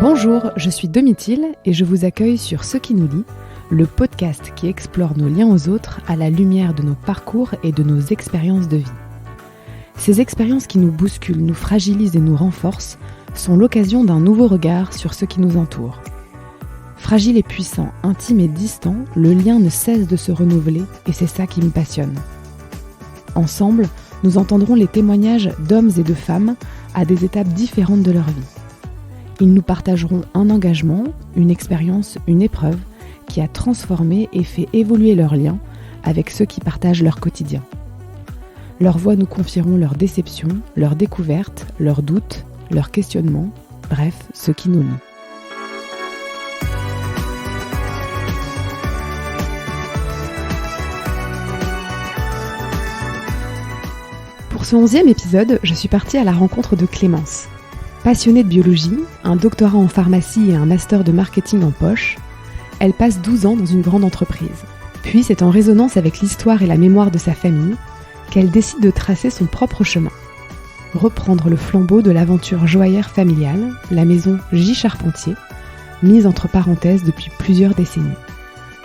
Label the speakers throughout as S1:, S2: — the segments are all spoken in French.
S1: Bonjour, je suis Domitille et je vous accueille sur Ce qui nous lie, le podcast qui explore nos liens aux autres à la lumière de nos parcours et de nos expériences de vie. Ces expériences qui nous bousculent, nous fragilisent et nous renforcent sont l'occasion d'un nouveau regard sur ce qui nous entoure. Fragile et puissant, intime et distant, le lien ne cesse de se renouveler et c'est ça qui me passionne. Ensemble, nous entendrons les témoignages d'hommes et de femmes à des étapes différentes de leur vie. Ils nous partageront un engagement, une expérience, une épreuve qui a transformé et fait évoluer leurs liens avec ceux qui partagent leur quotidien. Leurs voix nous confieront leurs déceptions, leurs découvertes, leurs doutes, leurs questionnements, bref, ce qui nous lie. Pour ce 11e épisode, je suis partie à la rencontre de Clémence. Passionnée de biologie, un doctorat en pharmacie et un master de marketing en poche, elle passe 12 ans dans une grande entreprise. Puis c'est en résonance avec l'histoire et la mémoire de sa famille qu'elle décide de tracer son propre chemin. Reprendre le flambeau de l'aventure joaillère familiale, la maison J. Charpentier, mise entre parenthèses depuis plusieurs décennies.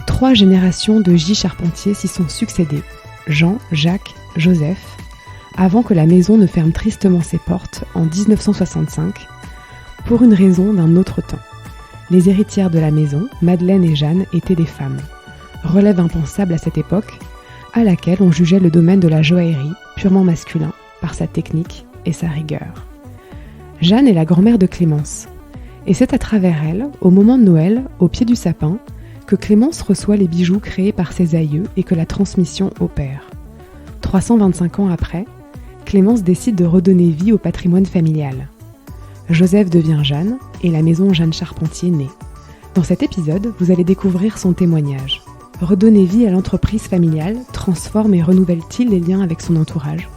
S1: 3 générations de J. Charpentier s'y sont succédées, Jean, Jacques, Joseph, avant que la maison ne ferme tristement ses portes en 1965, pour une raison d'un autre temps. Les héritières de la maison, Madeleine et Jeanne, étaient des femmes. Relève impensable à cette époque, à laquelle on jugeait le domaine de la joaillerie, purement masculin, par sa technique et sa rigueur. Jeanne est la grand-mère de Clémence, et c'est à travers elle, au moment de Noël, au pied du sapin, que Clémence reçoit les bijoux créés par ses aïeux et que la transmission opère. 325 ans après, Clémence décide de redonner vie au patrimoine familial. Joseph devient Jeanne et la maison Jeanne Charpentier naît. Dans cet épisode, vous allez découvrir son témoignage. Redonner vie à l'entreprise familiale transforme et renouvelle-t-il les liens avec son entourage ?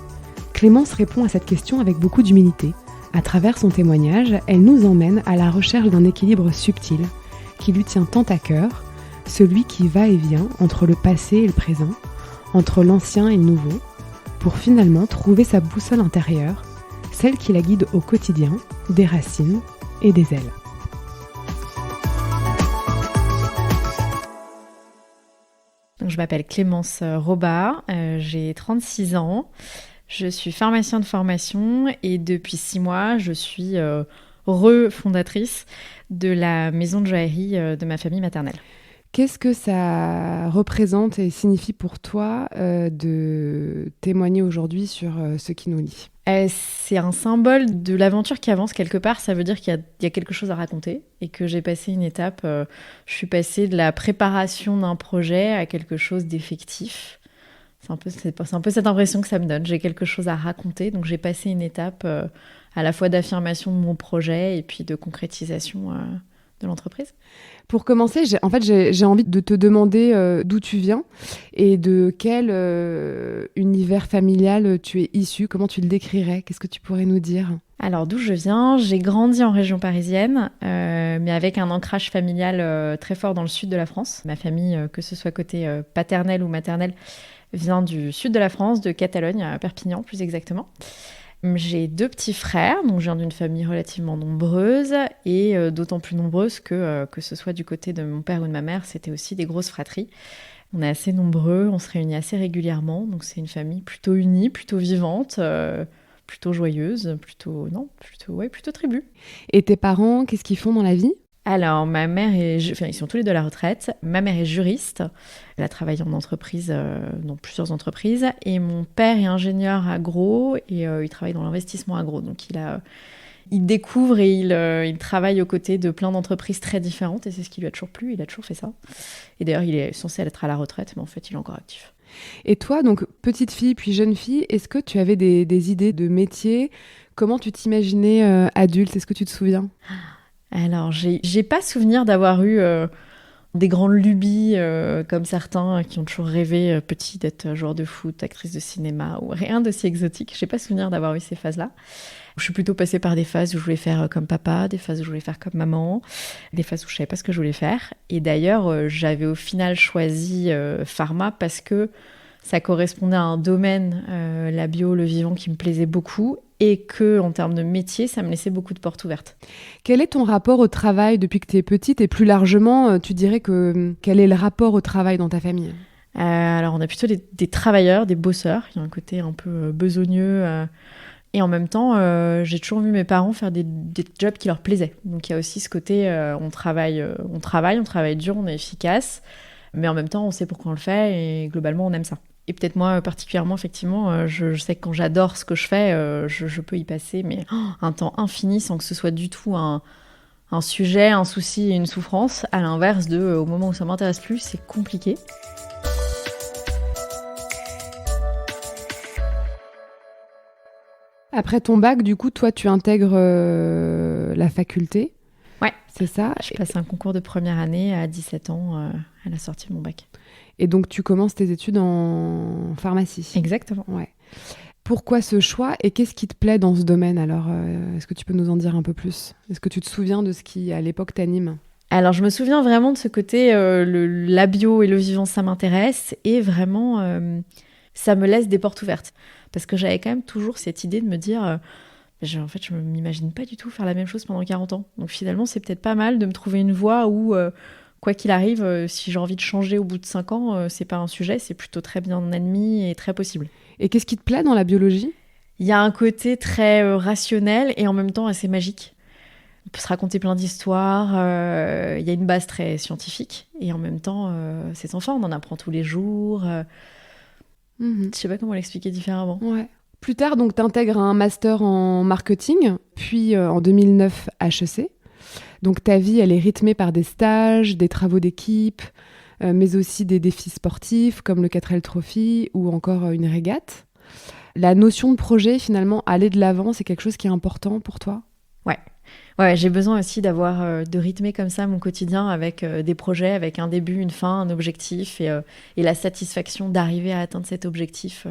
S1: Clémence répond à cette question avec beaucoup d'humilité. À travers son témoignage, elle nous emmène à la recherche d'un équilibre subtil qui lui tient tant à cœur, celui qui va et vient entre le passé et le présent, entre l'ancien et le nouveau, pour finalement trouver sa boussole intérieure, celle qui la guide au quotidien, des racines et des ailes.
S2: Donc, je m'appelle Clémence Robard, j'ai 36 ans, je suis pharmacien de formation et depuis 6 mois, je suis refondatrice de la maison de joaillerie de ma famille maternelle.
S1: Qu'est-ce que ça représente et signifie pour toi de témoigner aujourd'hui sur ce qui nous lie ?
S2: C'est un symbole de l'aventure qui avance quelque part. Ça veut dire qu'il y a quelque chose à raconter et que j'ai passé une étape. Je suis passée de la préparation d'un projet à quelque chose d'effectif. C'est un peu cette impression que ça me donne. J'ai quelque chose à raconter, donc j'ai passé une étape à la fois d'affirmation de mon projet et puis de concrétisation de l'entreprise.
S1: Pour commencer, j'ai envie de te demander d'où tu viens et de quel univers familial tu es issu. Comment tu le décrirais ? Qu'est-ce que tu pourrais nous dire ?
S2: Alors, d'où je viens, j'ai grandi en région parisienne, mais avec un ancrage familial très fort dans le sud de la France. Ma famille, que ce soit côté paternel ou maternel, vient du sud de la France, de Catalogne, à Perpignan plus exactement. J'ai 2 petits frères, donc je viens d'une famille relativement nombreuse et d'autant plus nombreuse que ce soit du côté de mon père ou de ma mère, c'était aussi des grosses fratries. On est assez nombreux, on se réunit assez régulièrement, donc c'est une famille plutôt unie, plutôt vivante, plutôt joyeuse, plutôt tribu.
S1: Et tes parents, qu'est-ce qu'ils font dans la vie ?
S2: Alors, ma mère ils sont tous les deux à la retraite. Ma mère est juriste. Elle a travaillé en entreprise, dans plusieurs entreprises. Et mon père est ingénieur agro et il travaille dans l'investissement agro. Donc, il découvre et il travaille aux côtés de plein d'entreprises très différentes. Et c'est ce qui lui a toujours plu. Il a toujours fait ça. Et d'ailleurs, il est censé être à la retraite, mais en fait, il est encore actif.
S1: Et toi, donc petite fille puis jeune fille, est-ce que tu avais des idées de métier ? Comment tu t'imaginais adulte ? Est-ce que tu te souviens ?
S2: Alors, j'ai pas souvenir d'avoir eu des grandes lubies comme certains qui ont toujours rêvé petit d'être joueur de foot, actrice de cinéma ou rien d'aussi exotique. J'ai pas souvenir d'avoir eu ces phases-là. Je suis plutôt passée par des phases où je voulais faire comme papa, des phases où je voulais faire comme maman, des phases où je savais pas ce que je voulais faire. Et d'ailleurs, j'avais au final choisi pharma parce que ça correspondait à un domaine, la bio, le vivant, qui me plaisait beaucoup et que en termes de métier, ça me laissait beaucoup de portes ouvertes.
S1: Quel est ton rapport au travail depuis que tu es petite et plus largement, tu dirais quel est le rapport au travail dans ta famille ?
S2: Alors, on a plutôt des travailleurs, des bosseurs. Il y a un côté un peu besogneux. Et en même temps, j'ai toujours vu mes parents faire des jobs qui leur plaisaient. Donc, il y a aussi ce côté, on travaille dur, on est efficace. Mais en même temps, on sait pourquoi on le fait et globalement, on aime ça. Et peut-être moi, particulièrement, effectivement, je sais que quand j'adore ce que je fais, je peux y passer un temps infini sans que ce soit du tout un sujet, un souci et une souffrance. À l'inverse au moment où ça m'intéresse plus, c'est compliqué.
S1: Après ton bac, du coup, toi, tu intègres la faculté.
S2: Ouais.
S1: C'est ça.
S2: Je passe un concours de première année à 17 ans à la sortie de mon bac.
S1: Et donc, tu commences tes études en pharmacie.
S2: Exactement.
S1: Ouais. Pourquoi ce choix et qu'est-ce qui te plaît dans ce domaine alors est-ce que tu peux nous en dire un peu plus ? Est-ce que tu te souviens de ce qui, à l'époque, t'anime ?
S2: Alors, je me souviens vraiment de ce côté, la bio et le vivant, ça m'intéresse. Et vraiment, ça me laisse des portes ouvertes. Parce que j'avais quand même toujours cette idée de me dire... en fait, je ne m'imagine pas du tout faire la même chose pendant 40 ans. Donc finalement, c'est peut-être pas mal de me trouver une voie où, quoi qu'il arrive, si j'ai envie de changer au bout de 5 ans, c'est pas un sujet, c'est plutôt très bien admis et très possible.
S1: Et qu'est-ce qui te plaît dans la biologie ?
S2: Il y a un côté très rationnel et en même temps assez magique. On peut se raconter plein d'histoires, il y a une base très scientifique et en même temps, c'est sans fin, on en apprend tous les jours. Je sais pas comment l'expliquer différemment.
S1: Ouais. Plus tard, donc, tu intègres un master en marketing, puis en 2009 HEC. Donc ta vie, elle est rythmée par des stages, des travaux d'équipe, mais aussi des défis sportifs comme le 4L Trophy ou encore une régate. La notion de projet, finalement, aller de l'avant, c'est quelque chose qui est important pour toi ?
S2: Ouais, j'ai besoin aussi de rythmer comme ça mon quotidien avec des projets, avec un début, une fin, un objectif et la satisfaction d'arriver à atteindre cet objectif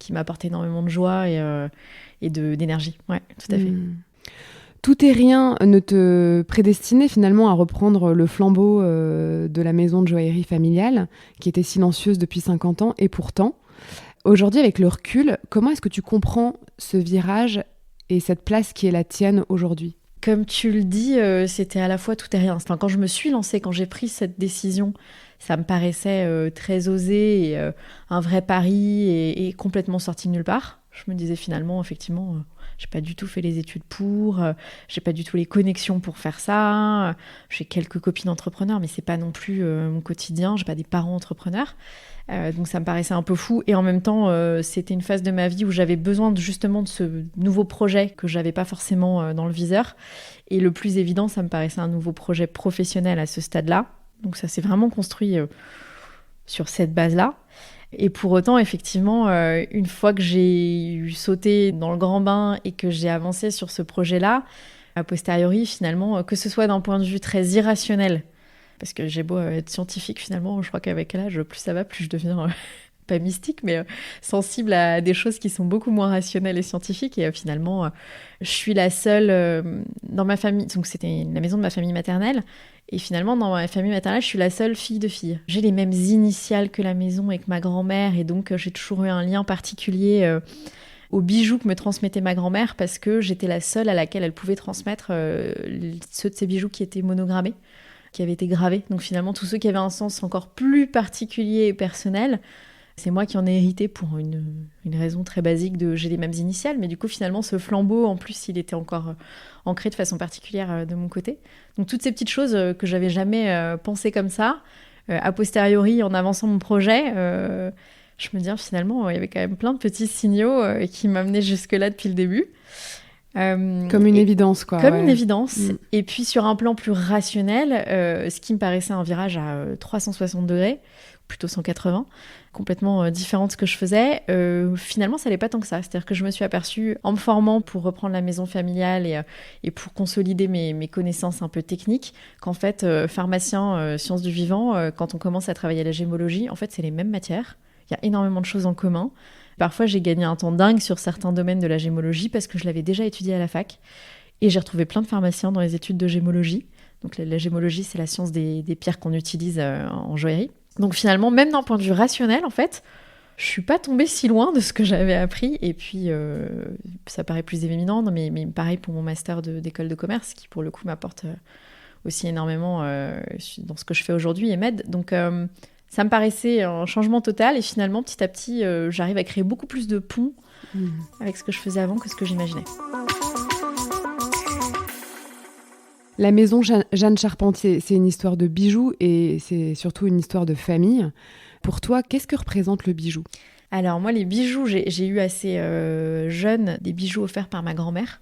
S2: qui m'apporte énormément de joie et d'énergie. Ouais, tout à fait.
S1: Tout et rien ne te prédestinait finalement à reprendre le flambeau de la maison de joaillerie familiale, qui était silencieuse depuis 50 ans. Et pourtant, aujourd'hui, avec le recul, comment est-ce que tu comprends ce virage et cette place qui est la tienne aujourd'hui ?
S2: Comme tu le dis, c'était à la fois tout et rien. Enfin, quand je me suis lancée, quand j'ai pris cette décision, ça me paraissait très osé et un vrai pari et complètement sorti de nulle part. Je me disais finalement, effectivement, j'ai pas du tout fait les études j'ai pas du tout les connexions pour faire ça. J'ai quelques copines entrepreneurs, mais c'est pas non plus mon quotidien. J'ai pas des parents entrepreneurs. Donc ça me paraissait un peu fou. Et en même temps, c'était une phase de ma vie où j'avais besoin justement de ce nouveau projet que j'avais pas forcément dans le viseur. Et le plus évident, ça me paraissait un nouveau projet professionnel à ce stade-là. Donc ça s'est vraiment construit sur cette base-là. Et pour autant, effectivement, une fois que j'ai sauté dans le grand bain et que j'ai avancé sur ce projet-là, a posteriori, finalement, que ce soit d'un point de vue très irrationnel, parce que j'ai beau être scientifique, finalement, je crois qu'avec l'âge, plus ça va, plus je deviens, pas mystique, mais sensible à des choses qui sont beaucoup moins rationnelles et scientifiques. Et finalement, je suis la seule dans ma famille, donc c'était la maison de ma famille maternelle, et finalement, dans ma famille maternelle, je suis la seule fille de fille. J'ai les mêmes initiales que la maison et que ma grand-mère, et donc j'ai toujours eu un lien particulier aux bijoux que me transmettait ma grand-mère, parce que j'étais la seule à laquelle elle pouvait transmettre ceux de ces bijoux qui étaient monogrammés, qui avaient été gravés. Donc finalement, tous ceux qui avaient un sens encore plus particulier et personnel, c'est moi qui en ai hérité pour une raison très basique de j'ai les mêmes initiales, mais du coup finalement ce flambeau en plus il était encore ancré de façon particulière de mon côté. Donc toutes ces petites choses que j'avais jamais pensé comme ça, a posteriori en avançant mon projet, je me dis finalement il y avait quand même plein de petits signaux qui m'amenaient jusque là depuis le début.
S1: Comme une évidence, quoi.
S2: Comme une évidence. Et puis sur un plan plus rationnel, ce qui me paraissait un virage à 360 degrés, plutôt 180, complètement différent de ce que je faisais, finalement ça n'allait pas tant que ça. C'est-à-dire que je me suis aperçue en me formant pour reprendre la maison familiale et pour consolider mes connaissances un peu techniques, qu'en fait pharmacien, sciences du vivant, quand on commence à travailler à la gémologie, en fait c'est les mêmes matières, il y a énormément de choses en commun. Parfois, j'ai gagné un temps dingue sur certains domaines de la gémologie parce que je l'avais déjà étudié à la fac. Et j'ai retrouvé plein de pharmaciens dans les études de gémologie. Donc la gémologie, c'est la science des pierres qu'on utilise en joaillerie. Donc finalement, même d'un point de vue rationnel, en fait, je suis pas tombée si loin de ce que j'avais appris. Et puis, ça paraît plus évident, mais pareil pour mon master d'école de commerce, qui pour le coup m'apporte aussi énormément dans ce que je fais aujourd'hui et m'aide. Donc, ça me paraissait un changement total. Et finalement, petit à petit, j'arrive à créer beaucoup plus de ponts avec ce que je faisais avant que ce que j'imaginais.
S1: La maison Jeanne Charpentier, c'est une histoire de bijoux et c'est surtout une histoire de famille. Pour toi, qu'est-ce que représente le bijou ?
S2: Alors moi, les bijoux, j'ai eu assez jeune des bijoux offerts par ma grand-mère.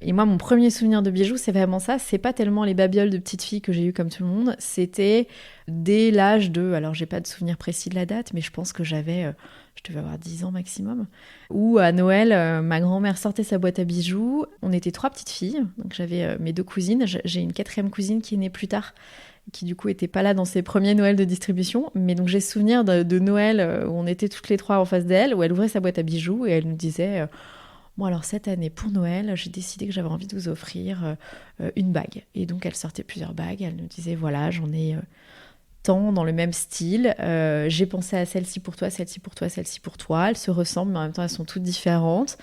S2: Et moi, mon premier souvenir de bijoux, c'est vraiment ça. C'est pas tellement les babioles de petite fille que j'ai eues comme tout le monde. C'était dès l'âge de... Alors, j'ai pas de souvenir précis de la date, mais je pense que je devais avoir 10 ans maximum. Où à Noël, ma grand-mère sortait sa boîte à bijoux. On était 3 petites filles. Donc, j'avais mes 2 cousines. J'ai une 4e cousine qui est née plus tard, qui du coup était pas là dans ses premiers Noëls de distribution. Mais donc, j'ai souvenir de Noël où on était toutes les 3 en face d'elle, où elle ouvrait sa boîte à bijoux et elle nous disait... Bon, alors cette année, pour Noël, j'ai décidé que j'avais envie de vous offrir une bague. Et donc, elle sortait plusieurs bagues. Elle nous disait, voilà, j'en ai tant dans le même style. J'ai pensé à celle-ci pour toi, celle-ci pour toi, celle-ci pour toi. Elles se ressemblent, mais en même temps, elles sont toutes différentes.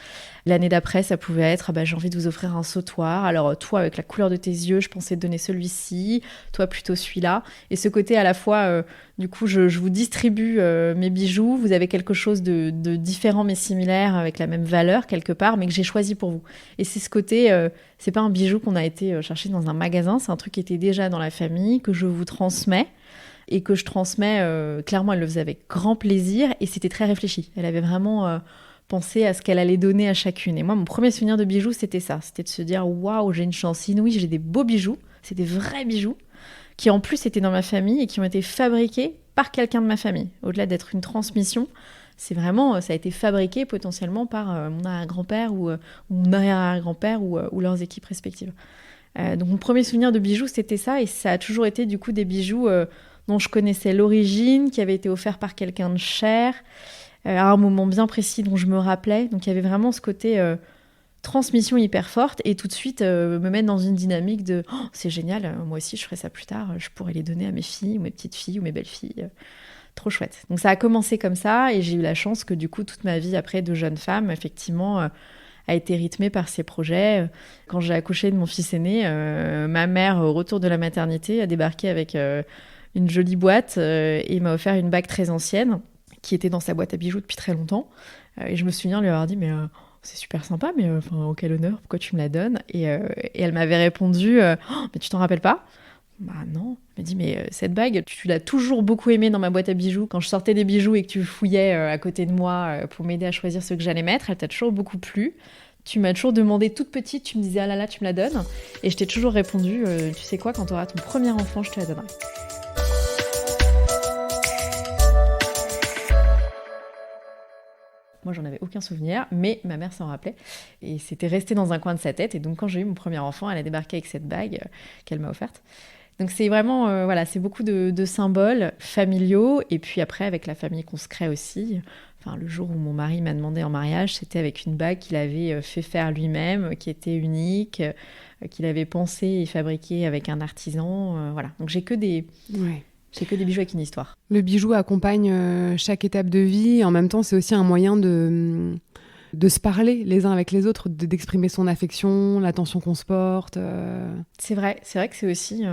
S2: L'année d'après, ça pouvait être, j'ai envie de vous offrir un sautoir. Alors, toi, avec la couleur de tes yeux, je pensais te donner celui-ci. Toi, plutôt celui-là. Et ce côté, à la fois, du coup, je vous distribue mes bijoux. Vous avez quelque chose de différent, mais similaire, avec la même valeur, quelque part, mais que j'ai choisi pour vous. Et c'est ce côté, c'est pas un bijou qu'on a été chercher dans un magasin. C'est un truc qui était déjà dans la famille, que je vous transmets. Et que je transmets, clairement, elle le faisait avec grand plaisir. Et c'était très réfléchi. Elle avait vraiment... penser à ce qu'elle allait donner à chacune. Et moi, mon premier souvenir de bijoux, c'était ça. C'était de se dire, waouh, j'ai une chance inouïe, j'ai des beaux bijoux. C'est des vrais bijoux qui, en plus, étaient dans ma famille et qui ont été fabriqués par quelqu'un de ma famille. Au-delà d'être une transmission, c'est vraiment, ça a été fabriqué potentiellement par mon arrière-grand-père ou mon arrière-grand-père ou leurs équipes respectives. Donc, mon premier souvenir de bijoux, c'était ça. Et ça a toujours été, du coup, des bijoux dont je connaissais l'origine, qui avaient été offerts par quelqu'un de cher, à un moment bien précis dont je me rappelais. Donc, il y avait vraiment ce côté transmission hyper forte et tout de suite me mettre dans une dynamique de « Oh, c'est génial, moi aussi, je ferai ça plus tard. Je pourrais les donner à mes filles ou mes petites filles ou mes belles-filles. Trop chouette. » Donc, ça a commencé comme ça et j'ai eu la chance que du coup, toute ma vie après de jeune femme, effectivement, a été rythmée par ces projets. Quand j'ai accouché de mon fils aîné, ma mère, au retour de la maternité, a débarqué avec une jolie boîte et m'a offert une bague très ancienne qui était dans sa boîte à bijoux depuis très longtemps. Et je me souviens lui avoir dit « Mais c'est super sympa, mais quel honneur, pourquoi tu me la donnes ?» Et elle m'avait répondu « Oh, mais tu t'en rappelles pas ?» Bah non. Elle m'a dit « Mais cette bague, tu l'as toujours beaucoup aimée dans ma boîte à bijoux. Quand je sortais des bijoux et que tu fouillais à côté de moi pour m'aider à choisir ce que j'allais mettre, elle t'a toujours beaucoup plu. Tu m'as toujours demandé toute petite, tu me disais « Ah là là, tu me la donnes ?» Et je t'ai toujours répondu « Tu sais quoi, quand tu auras ton premier enfant, je te la donnerai. » Moi, j'en avais aucun souvenir, mais ma mère s'en rappelait. Et c'était resté dans un coin de sa tête. Et donc, quand j'ai eu mon premier enfant, elle a débarqué avec cette bague qu'elle m'a offerte. Donc, c'est vraiment, c'est beaucoup de symboles familiaux. Et puis après, avec la famille qu'on se crée aussi. Enfin, le jour où mon mari m'a demandé en mariage, c'était avec une bague qu'il avait fait faire lui-même, qui était unique, qu'il avait pensé et fabriqué avec un artisan. Voilà. Donc, j'ai que des...
S1: Ouais.
S2: J'ai que des bijoux avec une histoire.
S1: Le bijou accompagne chaque étape de vie. En même temps, c'est aussi un moyen de se parler les uns avec les autres, d'exprimer son affection, l'attention qu'on se porte.
S2: C'est vrai que c'est aussi...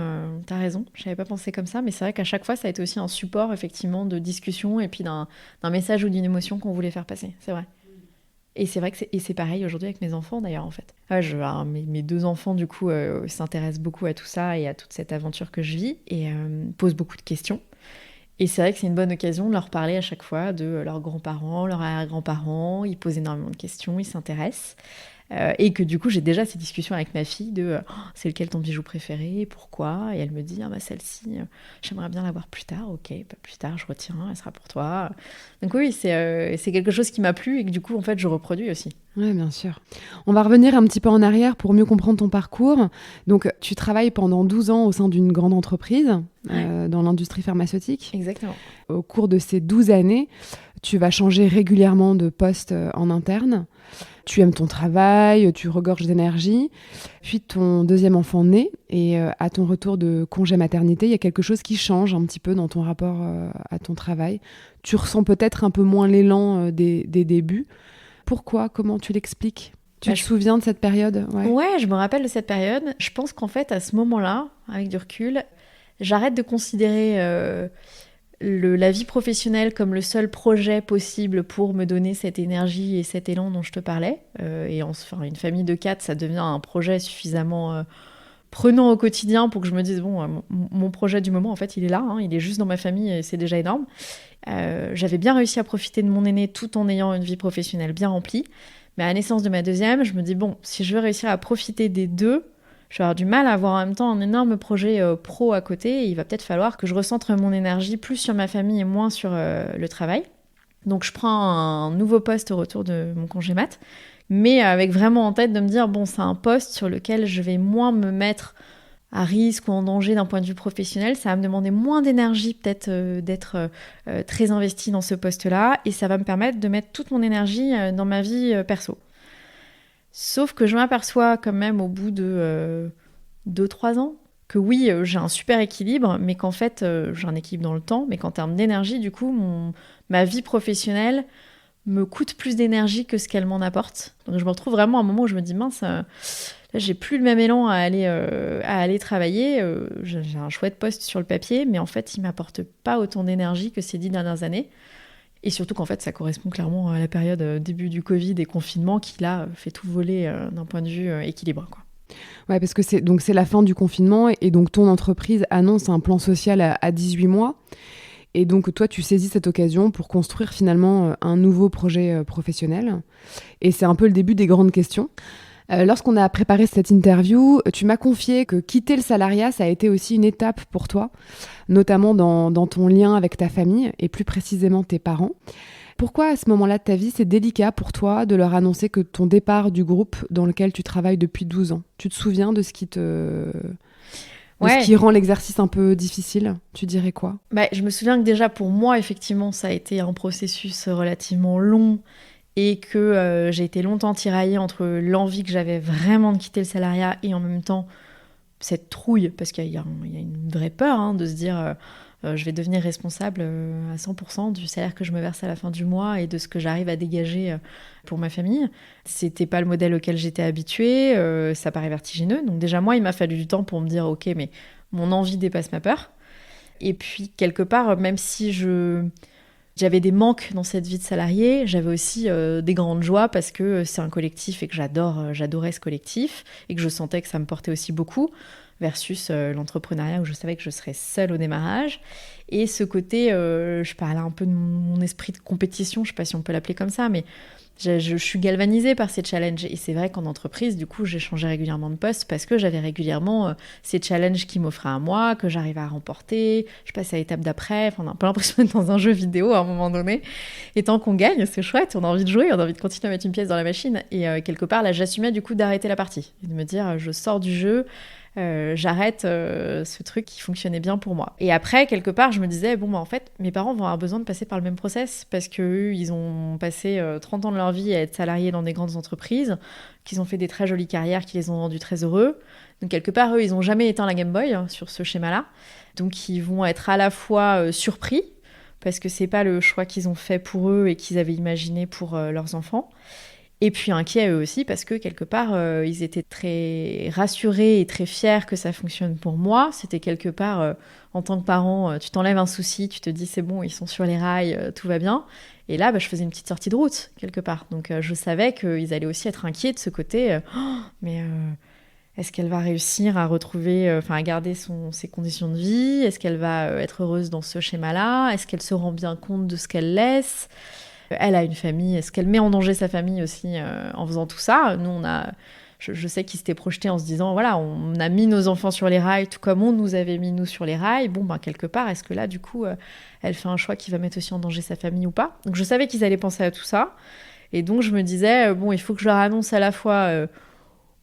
S2: t'as raison, je n'avais pas pensé comme ça, mais c'est vrai qu'à chaque fois, ça a été aussi un support, effectivement, de discussion et puis d'un message ou d'une émotion qu'on voulait faire passer. C'est vrai. Et c'est vrai que c'est pareil aujourd'hui avec mes enfants, d'ailleurs, en fait. Mes 2 enfants, du coup, s'intéressent beaucoup à tout ça et à toute cette aventure que je vis et posent beaucoup de questions. Et c'est vrai que c'est une bonne occasion de leur parler à chaque fois de leurs grands-parents, leurs arrière-grands-parents. Ils posent énormément de questions, ils s'intéressent. Et que du coup, j'ai déjà ces discussions avec ma fille de c'est lequel ton bijou préféré, pourquoi ? Et elle me dit celle-ci, j'aimerais bien l'avoir plus tard. Ok, pas plus tard, je retiens, elle sera pour toi. Donc oui, c'est quelque chose qui m'a plu et que du coup, en fait, je reproduis aussi.
S1: Oui, bien sûr. On va revenir un petit peu en arrière pour mieux comprendre ton parcours. Donc, tu travailles pendant 12 ans au sein d'une grande entreprise dans l'industrie pharmaceutique.
S2: Exactement.
S1: Au cours de ces 12 années, Tu vas changer régulièrement de poste en interne. Tu aimes ton travail, tu regorges d'énergie. Puis ton deuxième enfant naît et à ton retour de congé maternité, il y a quelque chose qui change un petit peu dans ton rapport à ton travail. Tu ressens peut-être un peu moins l'élan des débuts. Pourquoi? Comment tu l'expliques? Tu te souviens de cette période?
S2: Ouais, je me rappelle de cette période. Je pense qu'en fait, à ce moment-là, avec du recul, j'arrête de considérer la vie professionnelle comme le seul projet possible pour me donner cette énergie et cet élan dont je te parlais. Une famille de 4, ça devient un projet suffisamment prenant au quotidien pour que je me dise, mon projet du moment, en fait, il est là, hein, il est juste dans ma famille et c'est déjà énorme. J'avais bien réussi à profiter de mon aîné tout en ayant une vie professionnelle bien remplie. Mais à la naissance de ma deuxième, je me dis, si je veux réussir à profiter des deux, je vais avoir du mal à avoir en même temps un énorme projet pro à côté. Et il va peut-être falloir que je recentre mon énergie plus sur ma famille et moins sur le travail. Donc je prends un nouveau poste au retour de mon congé mat, mais avec vraiment en tête de me dire, c'est un poste sur lequel je vais moins me mettre à risque ou en danger d'un point de vue professionnel. Ça va me demander moins d'énergie peut-être d'être très investie dans ce poste-là, et ça va me permettre de mettre toute mon énergie dans ma vie perso. Sauf que je m'aperçois quand même au bout de 2-3 ans que oui, j'ai un super équilibre, mais qu'en fait, j'ai un équilibre dans le temps, mais qu'en termes d'énergie, du coup, ma vie professionnelle me coûte plus d'énergie que ce qu'elle m'en apporte. Donc je me retrouve vraiment à un moment où je me dis, mince, là, j'ai plus le même élan à aller travailler. J'ai un chouette poste sur le papier, mais en fait, il m'apporte pas autant d'énergie que ces 10 dernières années. Et surtout qu'en fait, ça correspond clairement à la période début du Covid et confinement qui, là, fait tout voler d'un point de vue équilibre, quoi.
S1: Ouais, parce que c'est la fin du confinement et donc ton entreprise annonce un plan social à 18 mois. Et donc toi, tu saisis cette occasion pour construire finalement un nouveau projet professionnel. Et c'est un peu le début des grandes questions. Lorsqu'on a préparé cette interview, tu m'as confié que quitter le salariat, ça a été aussi une étape pour toi, notamment dans ton lien avec ta famille et plus précisément tes parents. Pourquoi à ce moment-là de ta vie, c'est délicat pour toi de leur annoncer que ton départ du groupe dans lequel tu travailles depuis 12 ans? Tu te souviens de ce qui ce qui rend l'exercice un peu difficile? Tu dirais quoi?
S2: Je me souviens que déjà pour moi, effectivement, ça a été un processus relativement long et que j'ai été longtemps tiraillée entre l'envie que j'avais vraiment de quitter le salariat et en même temps cette trouille, parce qu'il y a une vraie peur de se dire je vais devenir responsable à 100% du salaire que je me verse à la fin du mois et de ce que j'arrive à dégager pour ma famille. C'était pas le modèle auquel j'étais habituée, ça paraît vertigineux. Donc déjà moi, il m'a fallu du temps pour me dire ok, mais mon envie dépasse ma peur. Et puis quelque part, même si j'avais des manques dans cette vie de salarié, j'avais aussi des grandes joies parce que c'est un collectif et que j'adorais ce collectif et que je sentais que ça me portait aussi beaucoup versus l'entrepreneuriat où je savais que je serais seule au démarrage. Et ce côté, je parlais un peu de mon esprit de compétition, je ne sais pas si on peut l'appeler comme ça, mais je suis galvanisée par ces challenges. Et c'est vrai qu'en entreprise, du coup, j'ai changé régulièrement de poste parce que j'avais régulièrement ces challenges qui m'offraient à moi, que j'arrivais à remporter. Je passe à l'étape d'après. On a un peu l'impression d'être dans un jeu vidéo à un moment donné. Et tant qu'on gagne, c'est chouette. On a envie de jouer, on a envie de continuer à mettre une pièce dans la machine. Et quelque part, là, j'assumais du coup d'arrêter la partie. Et de me dire, je sors du jeu. J'arrête ce truc qui fonctionnait bien pour moi. Et après, quelque part, je me disais, en fait, mes parents vont avoir besoin de passer par le même process parce qu'eux, ils ont passé 30 ans de leur vie à être salariés dans des grandes entreprises, qu'ils ont fait des très jolies carrières qui les ont rendus très heureux. Donc, quelque part, eux, ils n'ont jamais éteint la Game Boy sur ce schéma-là. Donc, ils vont être à la fois surpris parce que c'est pas le choix qu'ils ont fait pour eux et qu'ils avaient imaginé pour leurs enfants. Et puis inquiets eux aussi parce que quelque part, ils étaient très rassurés et très fiers que ça fonctionne pour moi. C'était quelque part, en tant que parent, tu t'enlèves un souci, tu te dis c'est bon, ils sont sur les rails, tout va bien. Et là, je faisais une petite sortie de route quelque part. Donc je savais qu'ils allaient aussi être inquiets de ce côté. Mais est-ce qu'elle va réussir à retrouver, à garder ses conditions de vie? Est-ce qu'elle va être heureuse dans ce schéma-là? Est-ce qu'elle se rend bien compte de ce qu'elle laisse? Elle a une famille, est-ce qu'elle met en danger sa famille aussi en faisant tout ça? Nous, je sais qu'ils s'étaient projetés en se disant, voilà, on a mis nos enfants sur les rails, tout comme on nous avait mis nous sur les rails. Quelque part, est-ce que là, du coup, elle fait un choix qui va mettre aussi en danger sa famille ou pas? Donc, je savais qu'ils allaient penser à tout ça. Et donc, je me disais, il faut que je leur annonce à la fois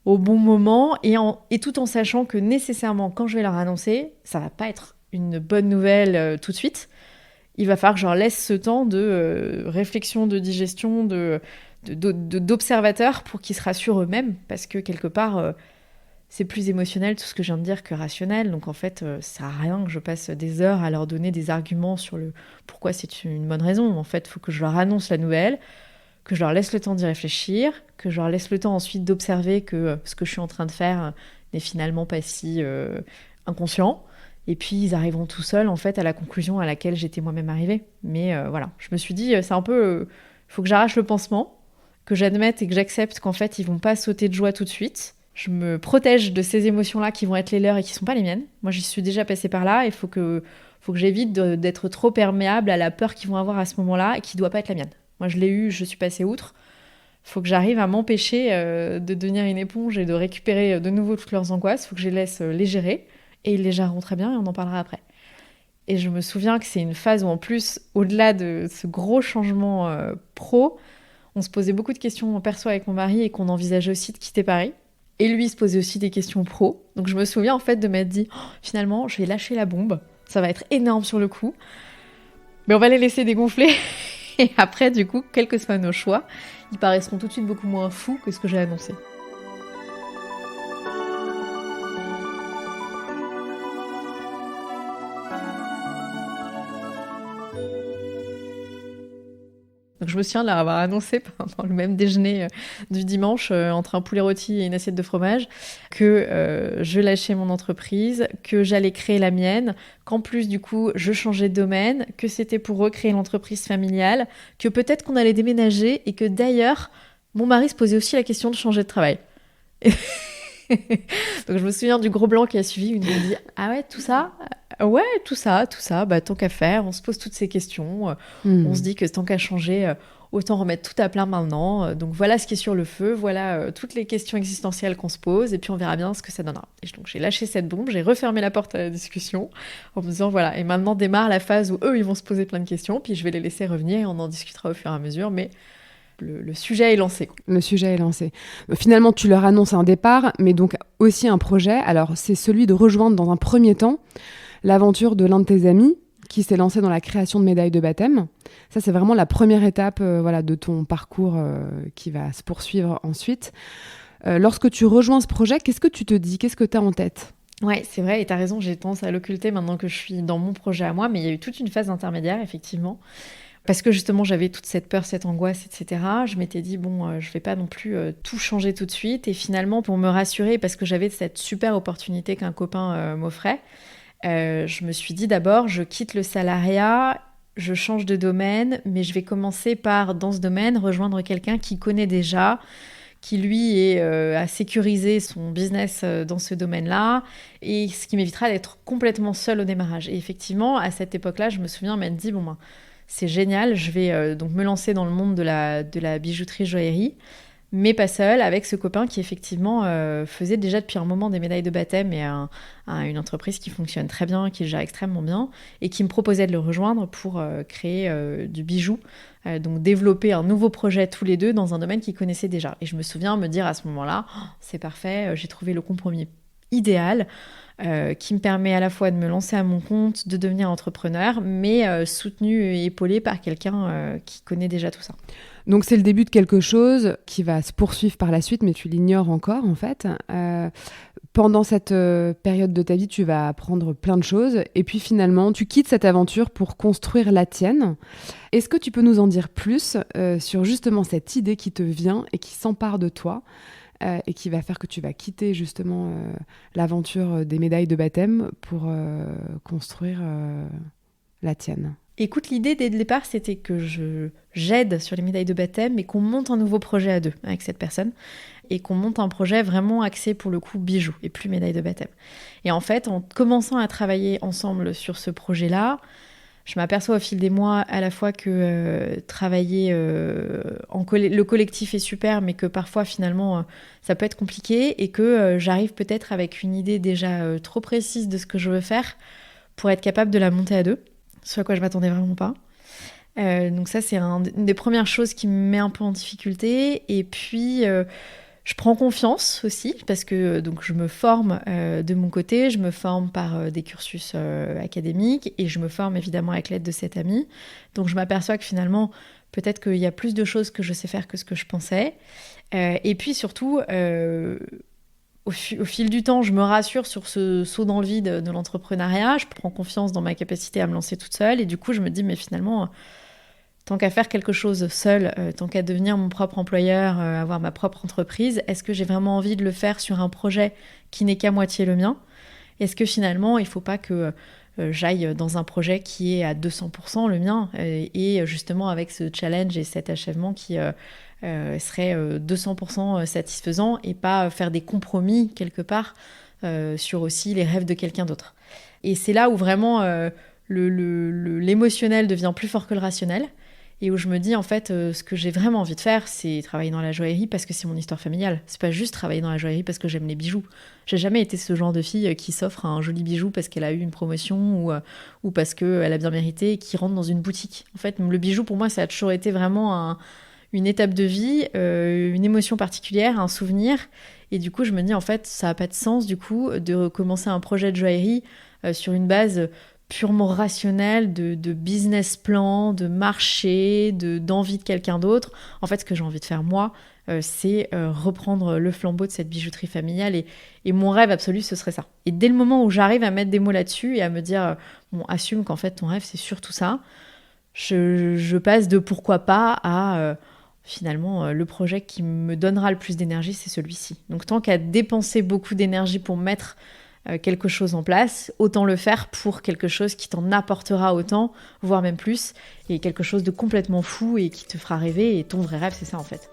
S2: au bon moment et tout en sachant que nécessairement, quand je vais leur annoncer, ça va pas être une bonne nouvelle tout de suite. il va falloir que je leur laisse ce temps de réflexion, de digestion, d'observateur pour qu'ils se rassurent eux-mêmes, parce que quelque part, c'est plus émotionnel tout ce que je viens de dire que rationnel. Donc en fait, ça sert à rien que je passe des heures à leur donner des arguments sur le pourquoi c'est une bonne raison. En fait, il faut que je leur annonce la nouvelle, que je leur laisse le temps d'y réfléchir, que je leur laisse le temps ensuite d'observer que ce que je suis en train de faire n'est finalement pas si inconscient. Et puis, ils arriveront tout seuls, en fait, à la conclusion à laquelle j'étais moi-même arrivée. Mais voilà, je me suis dit, c'est un peu... Il faut que j'arrache le pansement, que j'admette et que j'accepte qu'en fait, ils vont pas sauter de joie tout de suite. Je me protège de ces émotions-là qui vont être les leurs et qui sont pas les miennes. Moi, j'y suis déjà passée par là. Il faut que j'évite d'être trop perméable à la peur qu'ils vont avoir à ce moment-là et qui doit pas être la mienne. Moi, je l'ai eu, je suis passée outre. Il faut que j'arrive à m'empêcher de devenir une éponge et de récupérer de nouveau toutes leurs angoisses. Il faut que je les laisse les gérer. Et ils les géreront très bien et on en parlera après. Et je me souviens que c'est une phase où, en plus, au-delà de ce gros changement pro, on se posait beaucoup de questions perso avec mon mari et qu'on envisageait aussi de quitter Paris. Et lui, il se posait aussi des questions pro. Donc je me souviens en fait de m'être dit, finalement, je vais lâcher la bombe. Ça va être énorme sur le coup. Mais on va les laisser dégonfler. Et après, du coup, quels que soient nos choix, ils paraîtront tout de suite beaucoup moins fous que ce que j'ai annoncé. Donc je me souviens de l'avoir annoncé pendant le même déjeuner du dimanche, entre un poulet rôti et une assiette de fromage, que je lâchais mon entreprise, que j'allais créer la mienne, qu'en plus du coup je changeais de domaine, que c'était pour recréer l'entreprise familiale, que peut-être qu'on allait déménager et que d'ailleurs mon mari se posait aussi la question de changer de travail. Donc je me souviens du gros blanc qui a suivi, où il me dit « Ah ouais, tout ça ? Ouais, tout ça, bah tant qu'à faire, on se pose toutes ces questions, on se dit que tant qu'à changer, autant remettre tout à plat maintenant. Donc voilà ce qui est sur le feu, voilà toutes les questions existentielles qu'on se pose, et puis on verra bien ce que ça donnera. » Et donc j'ai lâché cette bombe, j'ai refermé la porte à la discussion, en me disant voilà, et maintenant démarre la phase où eux, ils vont se poser plein de questions, puis je vais les laisser revenir, et on en discutera au fur et à mesure, mais... Le sujet est lancé.
S1: Le sujet est lancé. Finalement, tu leur annonces un départ, mais donc aussi un projet. Alors, c'est celui de rejoindre dans un premier temps l'aventure de l'un de tes amis qui s'est lancé dans la création de médailles de baptême. Ça, c'est vraiment la première étape de ton parcours qui va se poursuivre ensuite. Lorsque tu rejoins ce projet, qu'est-ce que tu te dis ? Qu'est-ce que tu as en tête ?
S2: Ouais, c'est vrai, et t'as raison, j'ai tendance à l'occulter maintenant que je suis dans mon projet à moi, mais il y a eu toute une phase intermédiaire, effectivement. Parce que justement, j'avais toute cette peur, cette angoisse, etc. Je m'étais dit, je vais pas non plus tout changer tout de suite. Et finalement, pour me rassurer, parce que j'avais cette super opportunité qu'un copain m'offrait, je me suis dit d'abord, je quitte le salariat, je change de domaine, mais je vais commencer par, dans ce domaine, rejoindre quelqu'un qui connaît déjà, qui lui a sécurisé son business dans ce domaine-là, et ce qui m'évitera d'être complètement seule au démarrage. Et effectivement, à cette époque-là, je me souviens m'être dit, c'est génial, je vais donc me lancer dans le monde de la bijouterie-joaillerie, mais pas seule, avec ce copain qui effectivement faisait déjà depuis un moment des médailles de baptême et une entreprise qui fonctionne très bien, qui gère extrêmement bien, et qui me proposait de le rejoindre pour créer du bijou, donc développer un nouveau projet tous les deux dans un domaine qu'ils connaissaient déjà. Et je me souviens me dire à ce moment-là, c'est parfait, j'ai trouvé le compromis idéal, qui me permet à la fois de me lancer à mon compte, de devenir entrepreneur, mais soutenu et épaulé par quelqu'un qui connaît déjà tout ça.
S1: Donc c'est le début de quelque chose qui va se poursuivre par la suite, mais tu l'ignores encore en fait. Pendant cette période de ta vie, tu vas apprendre plein de choses, et puis finalement, tu quittes cette aventure pour construire la tienne. Est-ce que tu peux nous en dire plus sur justement cette idée qui te vient et qui s'empare de toi et qui va faire que tu vas quitter justement l'aventure des médailles de baptême pour construire la tienne?
S2: Écoute, l'idée dès le départ, c'était que j'aide sur les médailles de baptême, mais qu'on monte un nouveau projet à deux avec cette personne, et qu'on monte un projet vraiment axé pour le coup bijoux et plus médailles de baptême. Et en fait, en commençant à travailler ensemble sur ce projet-là, je m'aperçois au fil des mois à la fois que travailler le collectif est super, mais que parfois finalement ça peut être compliqué, et que j'arrive peut-être avec une idée déjà trop précise de ce que je veux faire pour être capable de la monter à deux, ce à quoi je m'attendais vraiment pas. Donc ça, c'est une des premières choses qui me met un peu en difficulté. Et puis Je prends confiance aussi parce que donc je me forme de mon côté, je me forme par des cursus académiques et je me forme évidemment avec l'aide de cette amie. Donc je m'aperçois que finalement, peut-être qu'il y a plus de choses que je sais faire que ce que je pensais. Et puis surtout, au fil du temps, je me rassure sur ce saut dans le vide de l'entrepreneuriat. Je prends confiance dans ma capacité à me lancer toute seule et du coup, je me dis, mais finalement, tant qu'à faire quelque chose seul, tant qu'à devenir mon propre employeur, avoir ma propre entreprise, est-ce que j'ai vraiment envie de le faire sur un projet qui n'est qu'à moitié le mien ? Est-ce que finalement, il ne faut pas que j'aille dans un projet qui est à 200% le mien et justement avec ce challenge et cet achèvement qui serait 200% satisfaisant et pas faire des compromis quelque part sur aussi les rêves de quelqu'un d'autre. Et c'est là où vraiment l'émotionnel devient plus fort que le rationnel. Et où je me dis, en fait, ce que j'ai vraiment envie de faire, c'est travailler dans la joaillerie parce que c'est mon histoire familiale. C'est pas juste travailler dans la joaillerie parce que j'aime les bijoux. J'ai jamais été ce genre de fille qui s'offre un joli bijou parce qu'elle a eu une promotion ou parce qu'elle a bien mérité et qui rentre dans une boutique. En fait, le bijou, pour moi, ça a toujours été vraiment une étape de vie, une émotion particulière, un souvenir. Et du coup, je me dis, en fait, ça n'a pas de sens, du coup, de commencer un projet de joaillerie sur une base purement rationnel, de business plan, de marché, d'envie de quelqu'un d'autre. En fait, ce que j'ai envie de faire, moi, c'est reprendre le flambeau de cette bijouterie familiale. Et mon rêve absolu, ce serait ça. Et dès le moment où j'arrive à mettre des mots là-dessus et à me dire, bon, assume qu'en fait, ton rêve, c'est surtout ça, je passe de pourquoi pas à... finalement, le projet qui me donnera le plus d'énergie, c'est celui-ci. Donc, tant qu'à dépenser beaucoup d'énergie pour mettre quelque chose en place, autant le faire pour quelque chose qui t'en apportera autant, voire même plus, et quelque chose de complètement fou et qui te fera rêver, et ton vrai rêve, c'est ça en fait.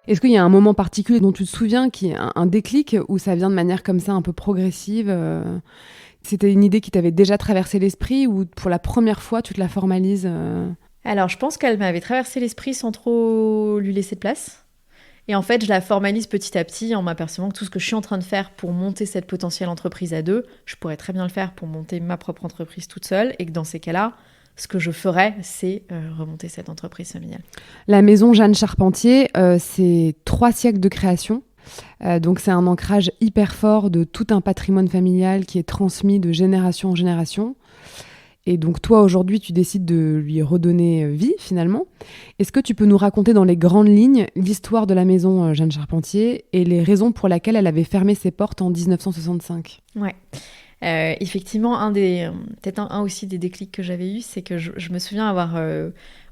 S1: Est-ce qu'il y a un moment particulier dont tu te souviens, qui est un déclic, où ça vient de manière comme ça un peu progressive C'était une idée qui t'avait déjà traversé l'esprit ou pour la première fois tu te la formalises
S2: Alors je pense qu'elle m'avait traversé l'esprit sans trop lui laisser de place. Et en fait, je la formalise petit à petit en m'apercevant que tout ce que je suis en train de faire pour monter cette potentielle entreprise à deux, je pourrais très bien le faire pour monter ma propre entreprise toute seule. Et que dans ces cas-là, ce que je ferais, c'est remonter cette entreprise familiale.
S1: La maison Jeanne Charpentier, c'est 3 siècles de création. Donc c'est un ancrage hyper fort de tout un patrimoine familial qui est transmis de génération en génération. Et donc toi, aujourd'hui, tu décides de lui redonner vie, finalement. Est-ce que tu peux nous raconter dans les grandes lignes l'histoire de la maison Jeanne Charpentier et les raisons pour lesquelles elle avait fermé ses portes en 1965 ?
S2: Ouais. Effectivement, peut-être un aussi des déclics que j'avais eu, c'est que je me souviens avoir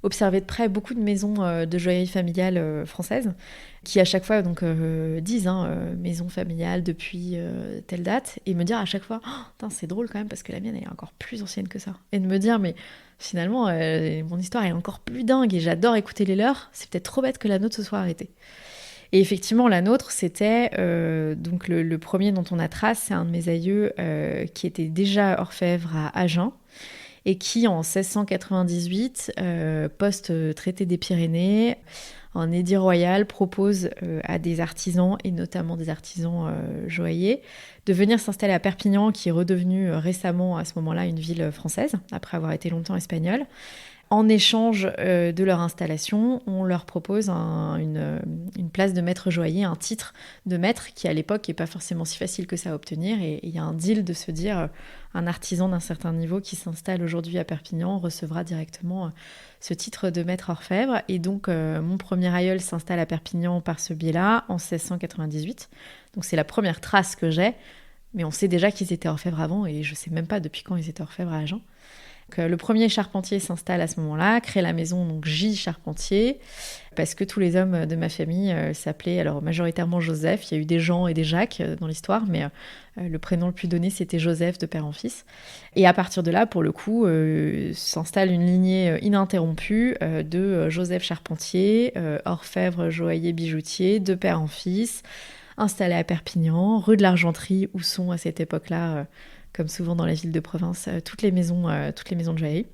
S2: observé de près beaucoup de maisons de joaillerie familiale françaises qui à chaque fois donc, disent maison familiale depuis telle date et me dire à chaque fois c'est drôle quand même parce que la mienne elle est encore plus ancienne que ça. Et de me dire mais finalement mon histoire est encore plus dingue et j'adore écouter les leurs, c'est peut-être trop bête que la nôtre se soit arrêtée. Et effectivement, la nôtre, c'était donc le premier dont on a trace, c'est un de mes aïeux qui était déjà orfèvre à Agen et qui, en 1698, post-traité des Pyrénées, en édit royal, propose à des artisans, et notamment des artisans joailliers, de venir s'installer à Perpignan, qui est redevenue récemment, à ce moment-là, une ville française, après avoir été longtemps espagnole. En échange de leur installation, on leur propose une place de maître joaillier, un titre de maître qui à l'époque n'est pas forcément si facile que ça à obtenir. Et il y a un deal de se dire un artisan d'un certain niveau qui s'installe aujourd'hui à Perpignan recevra directement ce titre de maître orfèvre. Et donc mon premier aïeul s'installe à Perpignan par ce biais-là en 1698. Donc c'est la première trace que j'ai. Mais on sait déjà qu'ils étaient orfèvres avant et je ne sais même pas depuis quand ils étaient orfèvres à Agen. Donc, le premier charpentier s'installe à ce moment-là, crée la maison donc J. Charpentier, parce que tous les hommes de ma famille s'appelaient alors majoritairement Joseph. Il y a eu des Jean et des Jacques dans l'histoire, mais le prénom le plus donné, c'était Joseph de père en fils. Et à partir de là, pour le coup, s'installe une lignée ininterrompue de Joseph Charpentier, orfèvre, joaillier, bijoutier, de père en fils, installé à Perpignan, rue de l'Argenterie, où sont à cette époque-là... comme souvent dans les villes de province, toutes les maisons de joaillerie.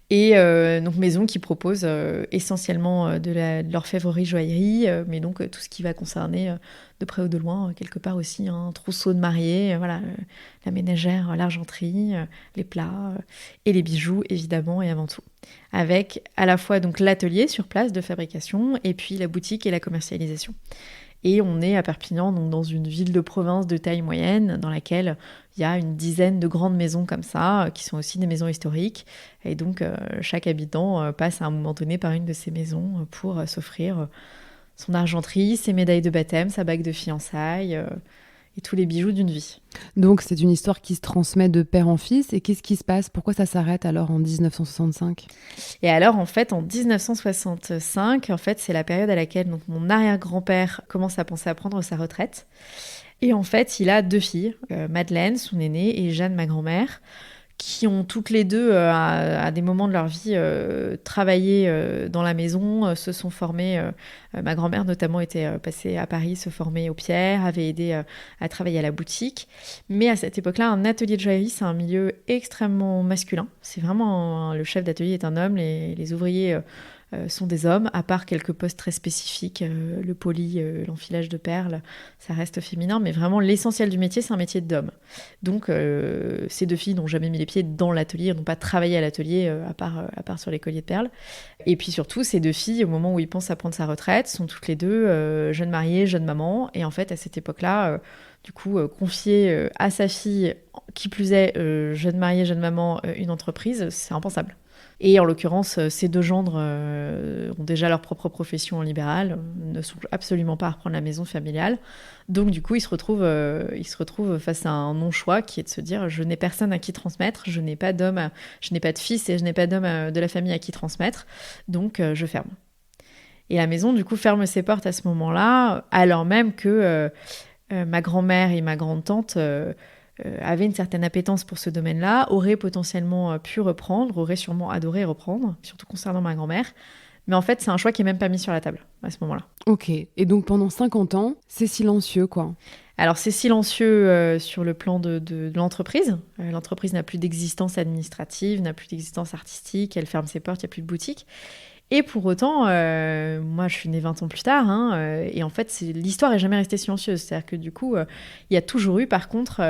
S2: Et donc maison qui propose essentiellement de l'orfèvrerie-joaillerie, mais donc tout ce qui va concerner de près ou de loin, quelque part aussi, un trousseau de mariée, voilà, la ménagère, l'argenterie, les plats et les bijoux évidemment et avant tout. Avec à la fois donc l'atelier sur place de fabrication et puis la boutique et la commercialisation. Et on est à Perpignan, donc dans une ville de province de taille moyenne, dans laquelle il y a une dizaine de grandes maisons comme ça, qui sont aussi des maisons historiques. Et donc, chaque habitant passe à un moment donné par une de ces maisons pour s'offrir son argenterie, ses médailles de baptême, sa bague de fiançailles et tous les bijoux d'une vie.
S1: Donc c'est une histoire qui se transmet de père en fils. Et qu'est-ce qui se passe? Pourquoi ça s'arrête alors en 1965?
S2: Et alors en fait en 1965, en fait, c'est la période à laquelle donc, mon arrière-grand-père commence à penser à prendre sa retraite. Et en fait, il a 2 filles, Madeleine, son aînée, et Jeanne, ma grand-mère, qui ont toutes les deux, à des moments de leur vie, travaillé dans la maison, se sont formées. Ma grand-mère, notamment, était passée à Paris, se former aux pierres, avait aidé à travailler à la boutique. Mais à cette époque-là, un atelier de joaillerie, c'est un milieu extrêmement masculin. C'est vraiment le chef d'atelier est un homme, les ouvriers sont des hommes, à part quelques postes très spécifiques, le poli, l'enfilage de perles, ça reste féminin, mais vraiment l'essentiel du métier, c'est un métier d'homme. Donc ces 2 filles n'ont jamais mis les pieds dans l'atelier, n'ont pas travaillé à l'atelier, à part sur les colliers de perles. Et puis surtout, ces 2 filles, au moment où ils pensent à prendre sa retraite, sont toutes les deux jeunes mariées, jeunes mamans, et en fait, à cette époque-là, confier à sa fille, qui plus est, jeune mariée, jeune maman, une entreprise, c'est impensable. Et en l'occurrence, ces 2 gendres ont déjà leur propre profession en libéral, ne sont absolument pas à reprendre la maison familiale. Donc du coup, ils se retrouvent face à un non-choix qui est de se dire « je n'ai personne à qui transmettre, je n'ai pas d'homme, je n'ai pas de fils et je n'ai pas d'homme de la famille à qui transmettre, donc je ferme ». Et la maison, du coup, ferme ses portes à ce moment-là, alors même que ma grand-mère et ma grande-tante avaient une certaine appétence pour ce domaine-là, auraient potentiellement pu reprendre, auraient sûrement adoré reprendre, surtout concernant ma grand-mère. Mais en fait, c'est un choix qui n'est même pas mis sur la table à ce moment-là.
S1: Ok, et donc pendant 50 ans, c'est silencieux quoi.
S2: Alors c'est silencieux sur le plan de l'entreprise. L'entreprise n'a plus d'existence administrative, n'a plus d'existence artistique, elle ferme ses portes, il n'y a plus de boutique. Et pour autant, moi je suis née 20 ans plus tard, et en fait l'histoire n'est jamais restée silencieuse. C'est-à-dire que du coup, il y a toujours eu par contre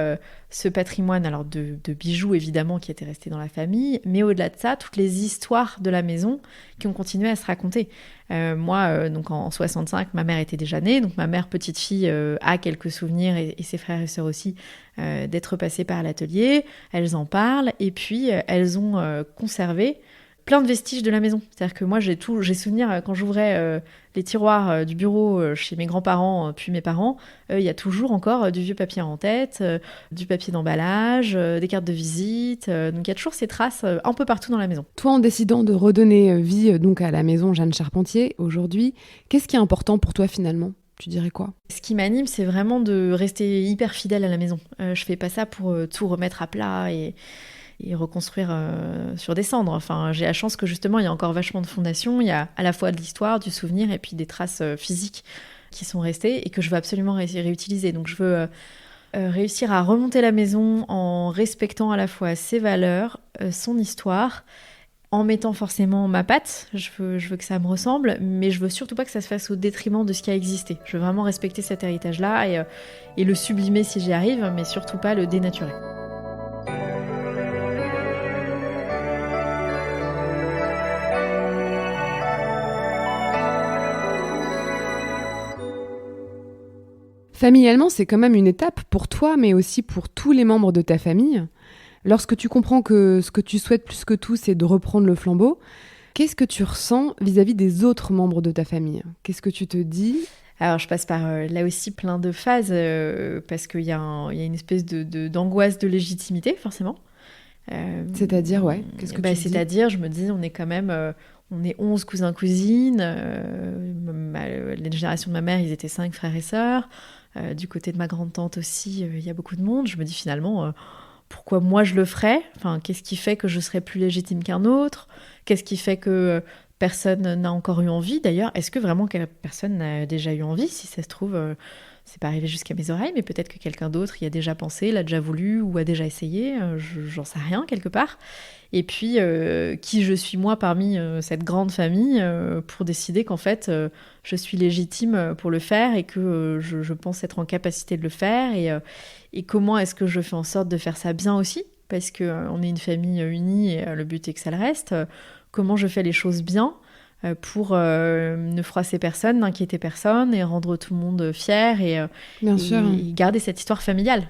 S2: ce patrimoine alors de bijoux évidemment qui était resté dans la famille, mais au-delà de ça, toutes les histoires de la maison qui ont continué à se raconter. Moi, donc en 65, ma mère était déjà née, donc ma mère petite fille a quelques souvenirs, et ses frères et sœurs aussi, d'être passés par l'atelier. Elles en parlent, et puis elles ont conservé plein de vestiges de la maison. C'est-à-dire que moi, j'ai souvenir, quand j'ouvrais les tiroirs du bureau chez mes grands-parents, puis mes parents, il y a toujours encore du vieux papier en tête, du papier d'emballage, des cartes de visite. Donc il y a toujours ces traces un peu partout dans la maison.
S1: Toi, en décidant de redonner vie donc à la maison Jeanne Charpentier, aujourd'hui, qu'est-ce qui est important pour toi finalement ? Tu dirais quoi ?
S2: Ce qui m'anime, c'est vraiment de rester hyper fidèle à la maison. Je fais pas ça pour tout remettre à plat et reconstruire sur des cendres. Enfin, j'ai la chance que justement, il y a encore vachement de fondations. Il y a à la fois de l'histoire, du souvenir et puis des traces physiques qui sont restées et que je veux absolument réutiliser. Donc, je veux réussir à remonter la maison en respectant à la fois ses valeurs, son histoire, en mettant forcément ma patte. Je veux que ça me ressemble, mais je veux surtout pas que ça se fasse au détriment de ce qui a existé. Je veux vraiment respecter cet héritage-là et le sublimer si j'y arrive, mais surtout pas le dénaturer.
S1: Familialement, c'est quand même une étape pour toi, mais aussi pour tous les membres de ta famille. Lorsque tu comprends que ce que tu souhaites plus que tout, c'est de reprendre le flambeau, qu'est-ce que tu ressens vis-à-vis des autres membres de ta famille ? Qu'est-ce que tu te dis ?
S2: Alors, je passe par là aussi plein de phases, parce qu'il y a une espèce d'angoisse de légitimité, forcément.
S1: C'est-à-dire, ouais, qu'est-ce que tu dis ?
S2: C'est-à-dire, je me dis, on est quand même... on est 11 cousins-cousines. La génération de ma mère, ils étaient 5 frères et sœurs. Du côté de ma grande-tante aussi, il y a beaucoup de monde. Je me dis finalement, pourquoi moi je le ferais ? Enfin, qu'est-ce qui fait que je serais plus légitime qu'un autre ? Qu'est-ce qui fait que personne n'a encore eu envie ? D'ailleurs, est-ce que vraiment personne n'a déjà eu envie ? Si ça se trouve, c'est pas arrivé jusqu'à mes oreilles, mais peut-être que quelqu'un d'autre y a déjà pensé, l'a déjà voulu ou a déjà essayé, j'en sais rien quelque part. Et puis, qui je suis moi parmi cette grande famille pour décider qu'en fait, je suis légitime pour le faire et que je pense être en capacité de le faire. Et comment est-ce que je fais en sorte de faire ça bien aussi ? Parce qu'on est une famille unie et le but est que ça le reste. Comment je fais les choses bien pour ne froisser personne, n'inquiéter personne et rendre tout le monde fier
S1: Bien sûr.
S2: Et garder cette histoire familiale.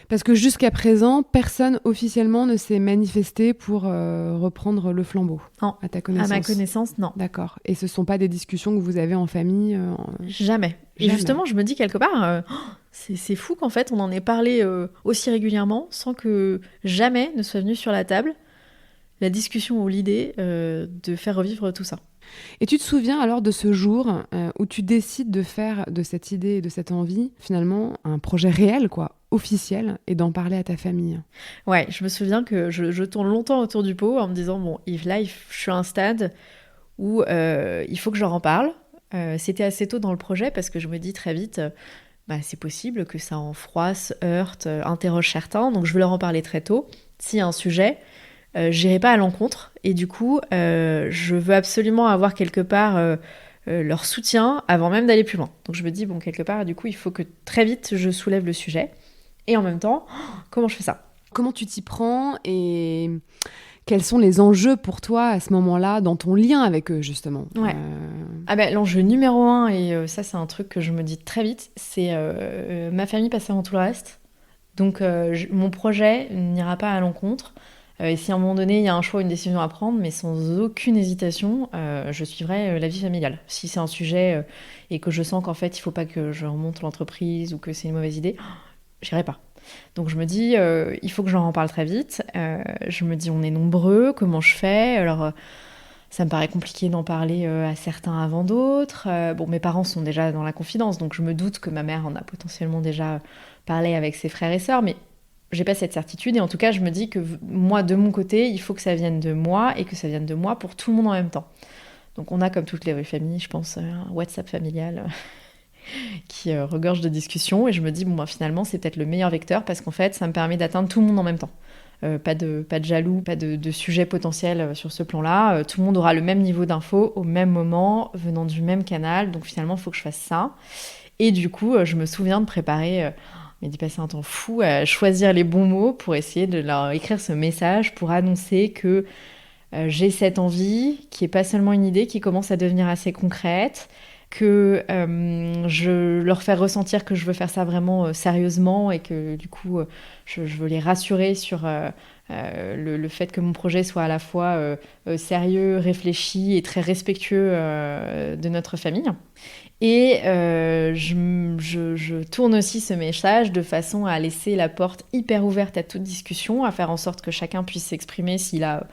S1: Parce que jusqu'à présent, personne officiellement ne s'est manifesté pour reprendre le flambeau.
S2: Non,
S1: à ta connaissance.
S2: À ma connaissance, non.
S1: D'accord. Et ce ne sont pas des discussions que vous avez en famille
S2: Jamais. Et justement, je me dis quelque part, c'est fou qu'en fait, on en ait parlé aussi régulièrement sans que jamais ne soit venu sur la table la discussion ou l'idée de faire revivre tout ça.
S1: Et tu te souviens alors de ce jour où tu décides de faire de cette idée et de cette envie, finalement, un projet réel, quoi, officiel, et d'en parler à ta famille?
S2: Ouais, je me souviens que je tourne longtemps autour du pot en me disant, bon, Yves, là, je suis à un stade où il faut que j'en parle. C'était assez tôt dans le projet parce que je me dis très vite, c'est possible que ça en froisse, heurte, interroge certains, donc je veux leur en parler très tôt. S'il y a un sujet, j'irai pas à l'encontre et du coup je veux absolument avoir quelque part leur soutien avant même d'aller plus loin. Donc je me dis bon, quelque part du coup il faut que très vite je soulève le sujet et en même temps comment je fais ça ?
S1: Comment tu t'y prends et quels sont les enjeux pour toi à ce moment-là dans ton lien avec eux justement ?
S2: Ouais. L'enjeu numéro 1 et ça c'est un truc que je me dis très vite, c'est ma famille passe avant tout le reste. Donc mon projet n'ira pas à l'encontre. Et si à un moment donné, il y a un choix, une décision à prendre, mais sans aucune hésitation, je suivrai la vie familiale. Si c'est un sujet et que je sens qu'en fait, il ne faut pas que je remonte l'entreprise ou que c'est une mauvaise idée, j'irai pas. Donc je me dis, il faut que j'en parle très vite. Je me dis, on est nombreux, comment je fais ? Alors, ça me paraît compliqué d'en parler à certains avant d'autres. Mes parents sont déjà dans la confidence, donc je me doute que ma mère en a potentiellement déjà parlé avec ses frères et sœurs, mais j'ai pas cette certitude et en tout cas je me dis que moi de mon côté il faut que ça vienne de moi et que ça vienne de moi pour tout le monde en même temps. Donc on a comme toutes les familles je pense un WhatsApp familial qui regorge de discussions et je me dis finalement c'est peut-être le meilleur vecteur parce qu'en fait ça me permet d'atteindre tout le monde en même temps. Pas de jaloux, pas de sujet potentiel sur ce plan-là. Tout le monde aura le même niveau d'infos au même moment venant du même canal donc finalement il faut que je fasse ça. Et du coup je me souviens de préparer mais d'y passer un temps fou à choisir les bons mots pour essayer de leur écrire ce message, pour annoncer que j'ai cette envie, qui n'est pas seulement une idée, qui commence à devenir assez concrète, que je leur fais ressentir que je veux faire ça vraiment sérieusement et que du coup, je veux les rassurer sur le fait que mon projet soit à la fois sérieux, réfléchi et très respectueux de notre famille. Et je tourne aussi ce message de façon à laisser la porte hyper ouverte à toute discussion, à faire en sorte que chacun puisse s'exprimer s'il a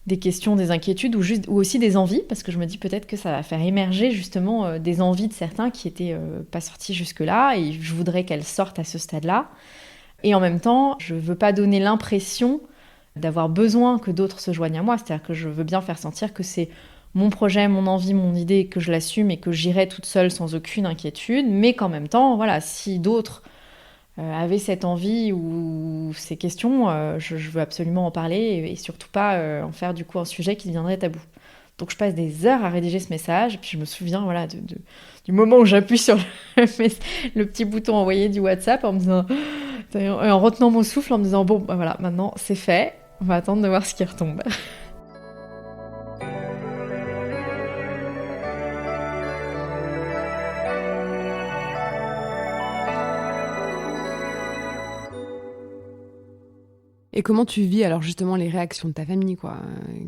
S2: des questions, des inquiétudes ou aussi des envies, parce que je me dis peut-être que ça va faire émerger justement des envies de certains qui n'étaient pas sorties jusque-là, et je voudrais qu'elles sortent à ce stade-là. Et en même temps, je ne veux pas donner l'impression d'avoir besoin que d'autres se joignent à moi, c'est-à-dire que je veux bien faire sentir que c'est mon projet, mon envie, mon idée, que je l'assume et que j'irai toute seule sans aucune inquiétude, mais qu'en même temps, voilà, si d'autres avaient cette envie ou ces questions, je veux absolument en parler et surtout pas en faire du coup un sujet qui deviendrait tabou. Donc je passe des heures à rédiger ce message, et puis je me souviens du moment où j'appuie sur le petit bouton envoyer du WhatsApp en me disant, en retenant mon souffle, en me disant bon, voilà, maintenant c'est fait, on va attendre de voir ce qui retombe.
S1: Et comment tu vis alors justement les réactions de ta famille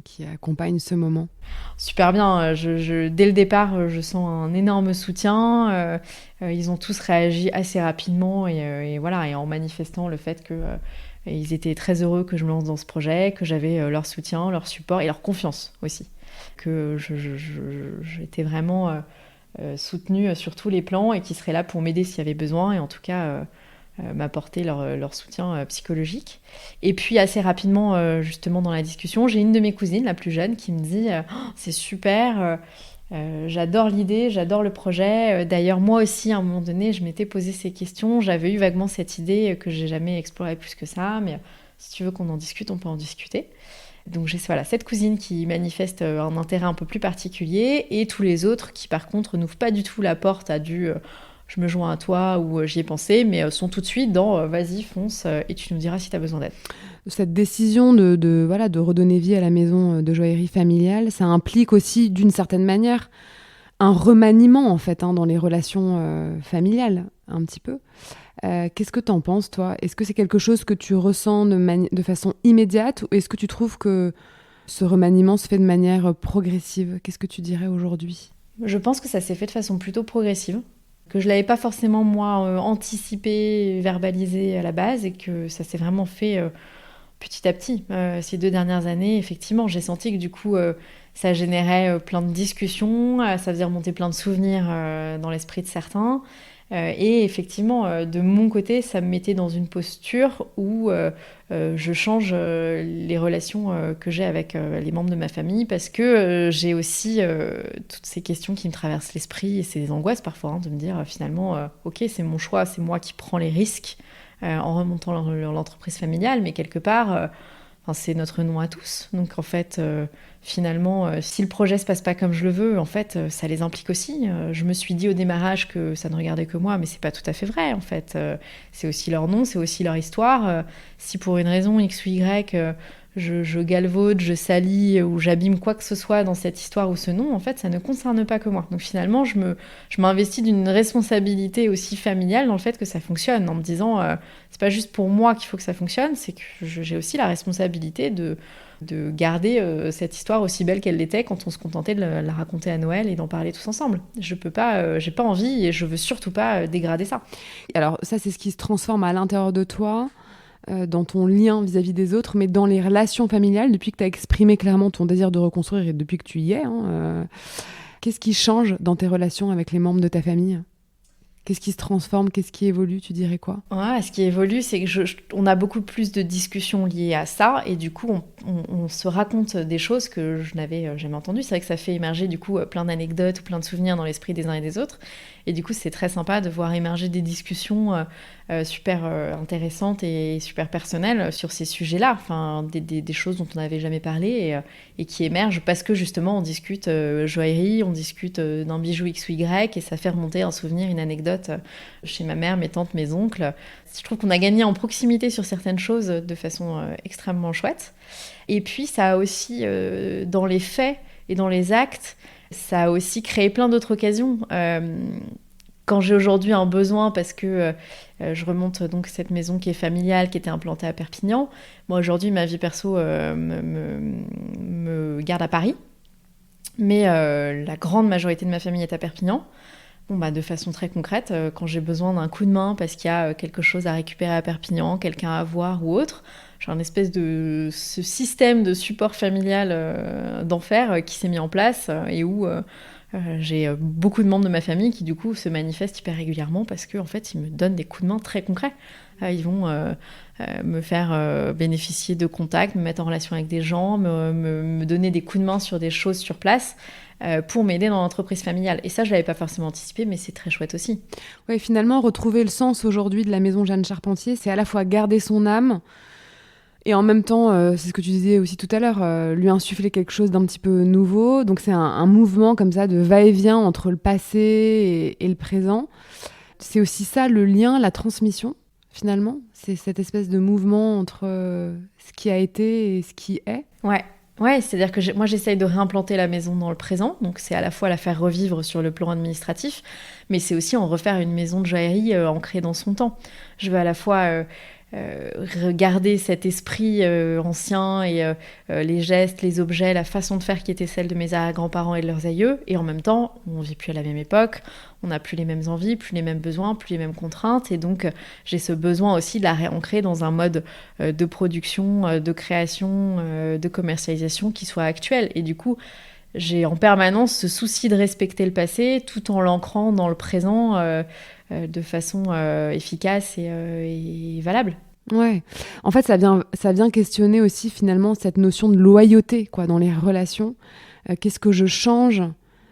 S1: qui accompagnent ce moment ?
S2: Super bien, dès le départ je sens un énorme soutien, ils ont tous réagi assez rapidement et voilà, et en manifestant le fait que ils étaient très heureux que je me lance dans ce projet, que j'avais leur soutien, leur support et leur confiance aussi, que j'étais vraiment soutenue sur tous les plans et qu'ils seraient là pour m'aider s'il y avait besoin et en tout cas m'apporter leur soutien psychologique. Et puis assez rapidement, justement dans la discussion, j'ai une de mes cousines, la plus jeune, qui me dit « c'est super, J'adore l'idée, j'adore le projet. D'ailleurs, moi aussi, à un moment donné, je m'étais posé ces questions. J'avais eu vaguement cette idée que j'ai jamais explorée plus que ça. Mais si tu veux qu'on en discute, on peut en discuter. Donc j'ai cette cousine qui manifeste un intérêt un peu plus particulier et tous les autres qui, par contre, n'ouvrent pas du tout la porte à du je me joins à toi ou j'y ai pensé, mais sont tout de suite dans vas-y, fonce et tu nous diras si tu as besoin d'aide.
S1: Cette décision de redonner vie à la maison de joaillerie familiale, ça implique aussi, d'une certaine manière, un remaniement, en fait, dans les relations familiales, un petit peu. Qu'est-ce que t'en penses, toi ? Est-ce que c'est quelque chose que tu ressens de façon immédiate ou est-ce que tu trouves que ce remaniement se fait de manière progressive ? Qu'est-ce que tu dirais aujourd'hui ?
S2: Je pense que ça s'est fait de façon plutôt progressive, que je ne l'avais pas forcément, moi, anticipé, verbalisé à la base et que ça s'est vraiment fait petit à petit. Ces 2 dernières années, effectivement, j'ai senti que du coup, ça générait plein de discussions, ça faisait remonter plein de souvenirs dans l'esprit de certains. Et effectivement, de mon côté, ça me mettait dans une posture où je change les relations que j'ai avec les membres de ma famille parce que j'ai aussi toutes ces questions qui me traversent l'esprit et ces angoisses parfois de me dire finalement, ok, c'est mon choix, c'est moi qui prends les risques en remontant l'entreprise familiale, mais quelque part, c'est notre nom à tous. Donc en fait, finalement, si le projet se passe pas comme je le veux, en fait, ça les implique aussi. Je me suis dit au démarrage que ça ne regardait que moi, mais c'est pas tout à fait vrai. En fait, c'est aussi leur nom, c'est aussi leur histoire. Si pour une raison X ou Y, je galvaude, je salis ou j'abîme quoi que ce soit dans cette histoire ou ce nom, en fait, ça ne concerne pas que moi. Donc finalement, je m'investis d'une responsabilité aussi familiale dans le fait que ça fonctionne, en me disant, c'est pas juste pour moi qu'il faut que ça fonctionne, c'est que j'ai aussi la responsabilité de garder cette histoire aussi belle qu'elle l'était quand on se contentait de la raconter à Noël et d'en parler tous ensemble. Je peux pas, j'ai pas envie et je veux surtout pas dégrader ça.
S1: Alors ça, c'est ce qui se transforme à l'intérieur de toi, dans ton lien vis-à-vis des autres, mais dans les relations familiales, depuis que tu as exprimé clairement ton désir de reconstruire et depuis que tu y es, qu'est-ce qui change dans tes relations avec les membres de ta famille ? Qu'est-ce qui se transforme ? Qu'est-ce qui évolue ? Tu dirais quoi ?
S2: Ce qui évolue, c'est que on a beaucoup plus de discussions liées à ça, et du coup, on se raconte des choses que je n'avais jamais entendues. C'est vrai que ça fait émerger du coup plein d'anecdotes ou plein de souvenirs dans l'esprit des uns et des autres. Et du coup, c'est très sympa de voir émerger des discussions super intéressantes et super personnelles sur ces sujets-là. Enfin, des choses dont on n'avait jamais parlé et qui émergent parce que justement, on discute joaillerie, on discute d'un bijou X ou Y, et ça fait remonter un souvenir, une anecdote chez ma mère, mes tantes, mes oncles. Je trouve qu'on a gagné en proximité sur certaines choses de façon extrêmement chouette. Et puis, ça a aussi, dans les faits et dans les actes, ça a aussi créé plein d'autres occasions. Quand j'ai aujourd'hui un besoin, parce que je remonte donc cette maison qui est familiale, qui était implantée à Perpignan, moi aujourd'hui, ma vie perso me garde à Paris. Mais la grande majorité de ma famille est à Perpignan. De façon très concrète, quand j'ai besoin d'un coup de main parce qu'il y a quelque chose à récupérer à Perpignan, quelqu'un à voir ou autre, j'ai un espèce de ce système de support familial d'enfer qui s'est mis en place et où j'ai beaucoup de membres de ma famille qui du coup se manifestent hyper régulièrement parce qu'en fait ils me donnent des coups de main très concrets. Ils vont me faire bénéficier de contacts, me mettre en relation avec des gens, me donner des coups de main sur des choses sur place pour m'aider dans l'entreprise familiale. Et ça, je ne l'avais pas forcément anticipé, mais c'est très chouette aussi.
S1: Oui, finalement, retrouver le sens aujourd'hui de la maison Jeanne Charpentier, c'est à la fois garder son âme et en même temps, c'est ce que tu disais aussi tout à l'heure, lui insuffler quelque chose d'un petit peu nouveau. Donc c'est un mouvement comme ça de va-et-vient entre le passé et le présent. C'est aussi ça, le lien, la transmission, finalement. C'est cette espèce de mouvement entre ce qui a été et ce qui est.
S2: Ouais, c'est-à-dire que moi j'essaye de réimplanter la maison dans le présent, donc c'est à la fois la faire revivre sur le plan administratif, mais c'est aussi en refaire une maison de joaillerie ancrée dans son temps. Je veux à la fois regarder cet esprit ancien et les gestes, les objets, la façon de faire qui était celle de mes grands-parents et de leurs aïeux, et en même temps, on vit plus à la même époque, on n'a plus les mêmes envies, plus les mêmes besoins, plus les mêmes contraintes, et donc j'ai ce besoin aussi de la réancrer dans un mode de production, de création, de commercialisation qui soit actuel. Et du coup, j'ai en permanence ce souci de respecter le passé tout en l'ancrant dans le présent de façon efficace et valable.
S1: Ouais. En fait, ça vient questionner aussi finalement cette notion de loyauté quoi, dans les relations. Qu'est-ce que je change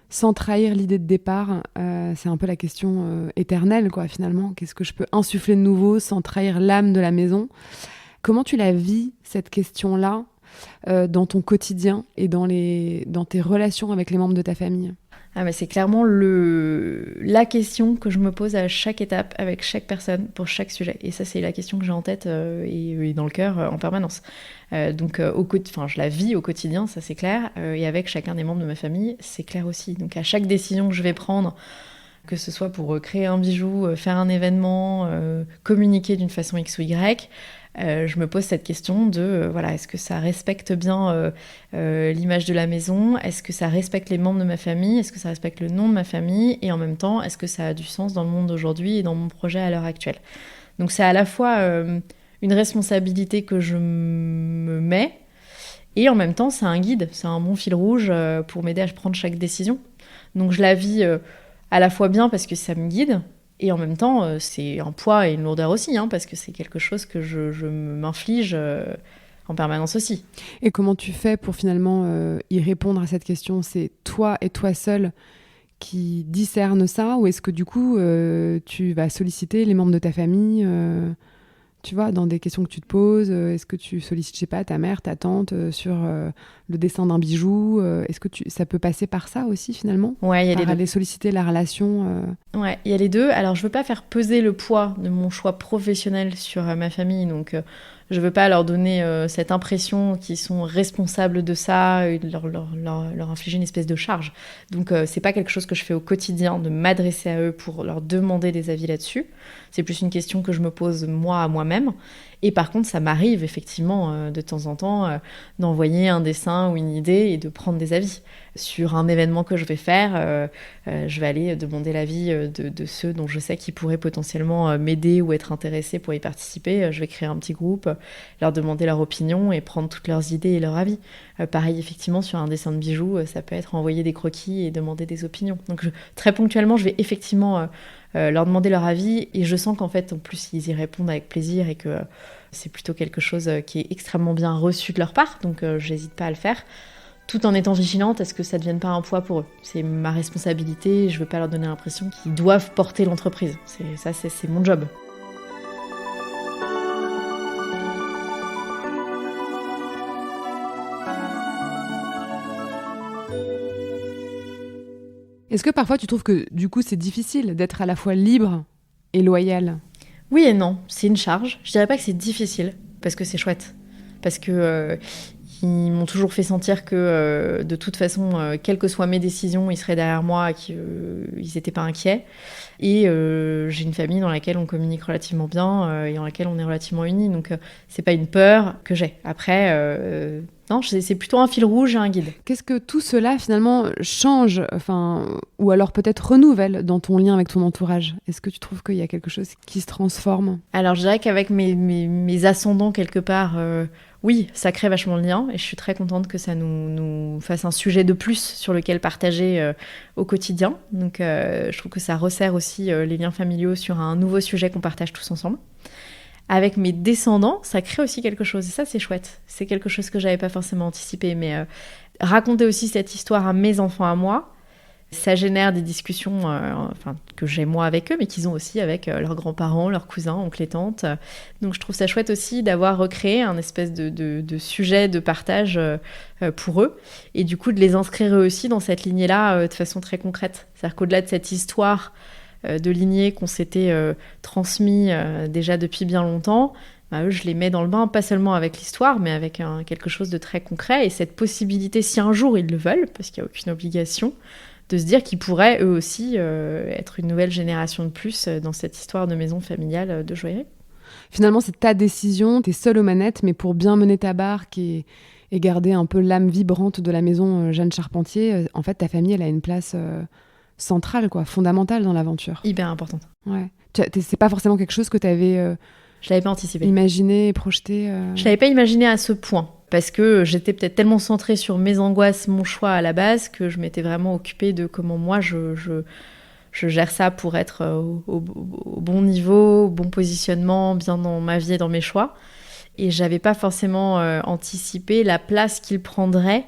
S1: sans trahir l'idée de départ. C'est un peu la question éternelle, quoi, finalement. Qu'est-ce que je peux insuffler de nouveau sans trahir l'âme de la maison ? Comment tu la vis, cette question-là, dans ton quotidien et dans tes relations avec les membres de ta famille ?
S2: Ah mais c'est clairement la question que je me pose à chaque étape, avec chaque personne, pour chaque sujet. Et ça, c'est la question que j'ai en tête et dans le cœur en permanence. Donc, je la vis au quotidien, ça c'est clair. Et avec chacun des membres de ma famille, c'est clair aussi. Donc, à chaque décision que je vais prendre, que ce soit pour créer un bijou, faire un événement, communiquer d'une façon X ou Y, je me pose cette question de est-ce que ça respecte bien l'image de la maison ? Est-ce que ça respecte les membres de ma famille ? Est-ce que ça respecte le nom de ma famille ? Et en même temps, est-ce que ça a du sens dans le monde d'aujourd'hui et dans mon projet à l'heure actuelle ? Donc c'est à la fois une responsabilité que je me mets et en même temps c'est un guide, c'est un bon fil rouge pour m'aider à prendre chaque décision. Donc je la vis à la fois bien parce que ça me guide. Et en même temps, c'est un poids et une lourdeur aussi, parce que c'est quelque chose que je m'inflige en permanence aussi.
S1: Et comment tu fais pour finalement y répondre à cette question ? C'est toi et toi seul qui discernent ça ? Ou est-ce que du coup, tu vas solliciter les membres de ta famille tu vois, dans des questions que tu te poses, est-ce que tu sollicites, je sais pas, ta mère, ta tante sur le dessin d'un bijou est-ce que ça peut passer par ça aussi finalement ?
S2: Ouais, il y a les deux.
S1: Aller solliciter la relation
S2: Ouais, il y a les deux. Alors, je veux pas faire peser le poids de mon choix professionnel sur ma famille, donc je veux pas leur donner cette impression qu'ils sont responsables de ça et leur infliger une espèce de charge. Donc, c'est pas quelque chose que je fais au quotidien, de m'adresser à eux pour leur demander des avis là-dessus. C'est plus une question que je me pose moi à moi-même. Et par contre, ça m'arrive effectivement de temps en temps d'envoyer un dessin ou une idée et de prendre des avis. Sur un événement que je vais faire, je vais aller demander l'avis de ceux dont je sais qu'ils pourraient potentiellement m'aider ou être intéressés pour y participer. Je vais créer un petit groupe, leur demander leur opinion et prendre toutes leurs idées et leurs avis. Pareil, effectivement, sur un dessin de bijoux, ça peut être envoyer des croquis et demander des opinions. Donc très ponctuellement, je vais effectivement leur demander leur avis et je sens qu'en fait, en plus, ils y répondent avec plaisir et que c'est plutôt quelque chose qui est extrêmement bien reçu de leur part. Donc j'hésite pas à le faire. Tout en étant vigilante à ce que ça ne devienne pas un poids pour eux. C'est ma responsabilité, je ne veux pas leur donner l'impression qu'ils doivent porter l'entreprise. C'est mon job.
S1: Est-ce que parfois tu trouves que du coup c'est difficile d'être à la fois libre et loyal ?
S2: Oui et non, c'est une charge. Je dirais pas que c'est difficile, parce que c'est chouette. Parce que ils m'ont toujours fait sentir que de toute façon, quelles que soient mes décisions, ils seraient derrière moi et qu'ils n'étaient pas inquiets. Et j'ai une famille dans laquelle on communique relativement bien et dans laquelle on est relativement unis. Donc c'est pas une peur que j'ai. Après, non, c'est plutôt un fil rouge et un guide.
S1: Qu'est-ce que tout cela finalement change, ou alors peut-être renouvelle dans ton lien avec ton entourage ? Est-ce que tu trouves qu'il y a quelque chose qui se transforme ?
S2: Alors je dirais qu'avec mes ascendants quelque part, oui, ça crée vachement le lien et je suis très contente que ça nous fasse un sujet de plus sur lequel partager au quotidien. Donc je trouve que ça resserre aussi les liens familiaux sur un nouveau sujet qu'on partage tous ensemble. Avec mes descendants, ça crée aussi quelque chose et ça c'est chouette. C'est quelque chose que j'avais pas forcément anticipé, mais raconter aussi cette histoire à mes enfants à moi, ça génère des discussions que j'ai moi avec eux, mais qu'ils ont aussi avec leurs grands-parents, leurs cousins, oncles et tantes. Donc je trouve ça chouette aussi d'avoir recréé un espèce de sujet de partage pour eux, et du coup de les inscrire eux aussi dans cette lignée-là de façon très concrète. C'est-à-dire qu'au-delà de cette histoire de lignée qu'on s'était transmis déjà depuis bien longtemps, eux, je les mets dans le bain, pas seulement avec l'histoire, mais avec quelque chose de très concret, et cette possibilité, si un jour ils le veulent, parce qu'il n'y a aucune obligation, de se dire qu'ils pourraient eux aussi être une nouvelle génération de plus dans cette histoire de maison familiale de joaillerie.
S1: Finalement, c'est ta décision, t'es seule aux manettes, mais pour bien mener ta barque et garder un peu l'âme vibrante de la maison Jeanne Charpentier, en fait, ta famille, elle a une place centrale, fondamentale dans l'aventure.
S2: Hyper importante.
S1: Ouais. C'est pas forcément quelque chose que t'avais
S2: je l'avais pas anticipé.
S1: Imaginé, projeté
S2: Je l'avais pas imaginé à ce point. Parce que j'étais peut-être tellement centrée sur mes angoisses, mon choix à la base, que je m'étais vraiment occupée de comment moi je gère ça pour être au bon niveau, au bon positionnement, bien dans ma vie et dans mes choix. Et j'avais pas forcément anticipé la place qu'il prendrait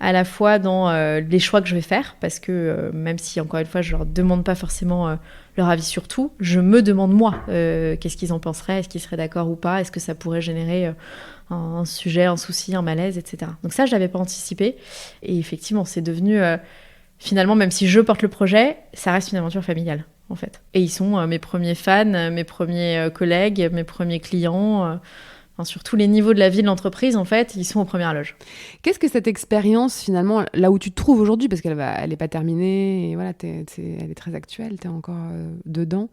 S2: à la fois dans les choix que je vais faire, parce que même si, encore une fois, je leur demande pas forcément leur avis sur tout, je me demande moi, qu'est-ce qu'ils en penseraient, est-ce qu'ils seraient d'accord ou pas, est-ce que ça pourrait générer un sujet, un souci, un malaise, etc. Donc ça, je l'avais pas anticipé, et effectivement, c'est devenu, finalement, même si je porte le projet, ça reste une aventure familiale, en fait. Et ils sont mes premiers fans, mes premiers collègues, mes premiers clients, sur tous les niveaux de la vie de l'entreprise, en fait, ils sont aux premières loges.
S1: Qu'est-ce que cette expérience, finalement, là où tu te trouves aujourd'hui, parce qu'elle n'est pas terminée, et voilà, elle est très actuelle, tu es encore dedans,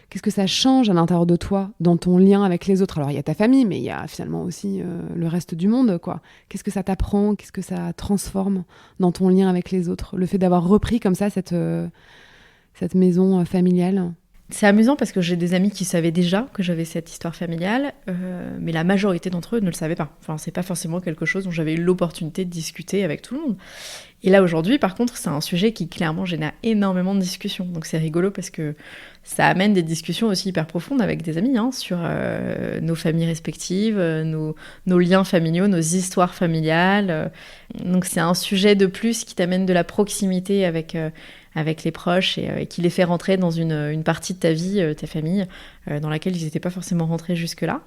S1: qu'est-ce que ça change à l'intérieur de toi, dans ton lien avec les autres? Alors, il y a ta famille, mais il y a finalement aussi le reste du monde, quoi. Qu'est-ce que ça t'apprend? Qu'est-ce que ça transforme dans ton lien avec les autres? Le fait d'avoir repris comme ça cette maison familiale?
S2: C'est amusant parce que j'ai des amis qui savaient déjà que j'avais cette histoire familiale, mais la majorité d'entre eux ne le savaient pas. Enfin, c'est pas forcément quelque chose dont j'avais eu l'opportunité de discuter avec tout le monde. Et là, aujourd'hui, par contre, c'est un sujet qui clairement génère énormément de discussions. Donc c'est rigolo parce que ça amène des discussions aussi hyper profondes avec des amis, sur nos familles respectives, nos liens familiaux, nos histoires familiales. Donc c'est un sujet de plus qui t'amène de la proximité avec les proches et qui les fait rentrer dans une partie de ta vie, ta famille, dans laquelle ils n'étaient pas forcément rentrés jusque-là.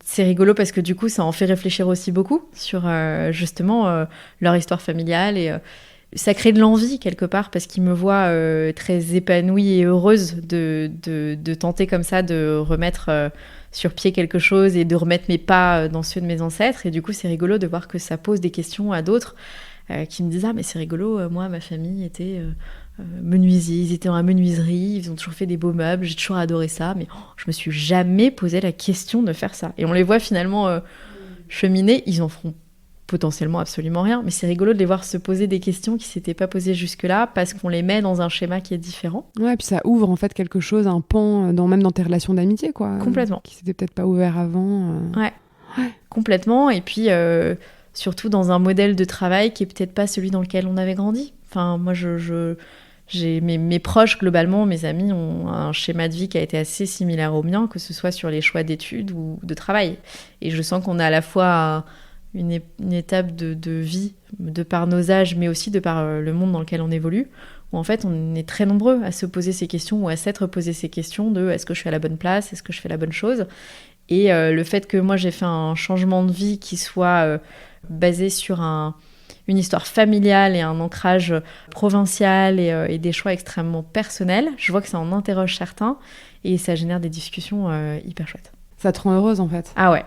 S2: C'est rigolo parce que du coup, ça en fait réfléchir aussi beaucoup sur justement leur histoire familiale et ça crée de l'envie quelque part parce qu'ils me voient très épanouie et heureuse de tenter comme ça de remettre sur pied quelque chose et de remettre mes pas dans ceux de mes ancêtres. Et du coup, c'est rigolo de voir que ça pose des questions à d'autres qui me disent « Ah, mais c'est rigolo, moi, ma famille était... menuisiers, ils étaient dans la menuiserie, ils ont toujours fait des beaux meubles, j'ai toujours adoré ça, mais je me suis jamais posé la question de faire ça. » Et on les voit finalement cheminer, ils en feront potentiellement absolument rien, mais c'est rigolo de les voir se poser des questions qui s'étaient pas posées jusque-là parce qu'on les met dans un schéma qui est différent.
S1: Ouais, puis ça ouvre en fait quelque chose, un pan, même dans tes relations d'amitié, quoi.
S2: Complètement.
S1: Qui s'était peut-être pas ouvert avant.
S2: Ouais, complètement. Et puis, surtout dans un modèle de travail qui est peut-être pas celui dans lequel on avait grandi. Enfin, moi, j'ai mes proches, globalement, mes amis, ont un schéma de vie qui a été assez similaire au mien, que ce soit sur les choix d'études ou de travail. Et je sens qu'on a à la fois une étape de vie, de par nos âges, mais aussi de par le monde dans lequel on évolue, où en fait, on est très nombreux à se poser ces questions ou à s'être posé ces questions de est-ce que je suis à la bonne place, est-ce que je fais la bonne chose? Et le fait que moi, j'ai fait un changement de vie qui soit basé sur une histoire familiale et un ancrage provincial et des choix extrêmement personnels, je vois que ça en interroge certains et ça génère des discussions hyper chouettes.
S1: Ça te rend heureuse en fait?
S2: Ah ouais.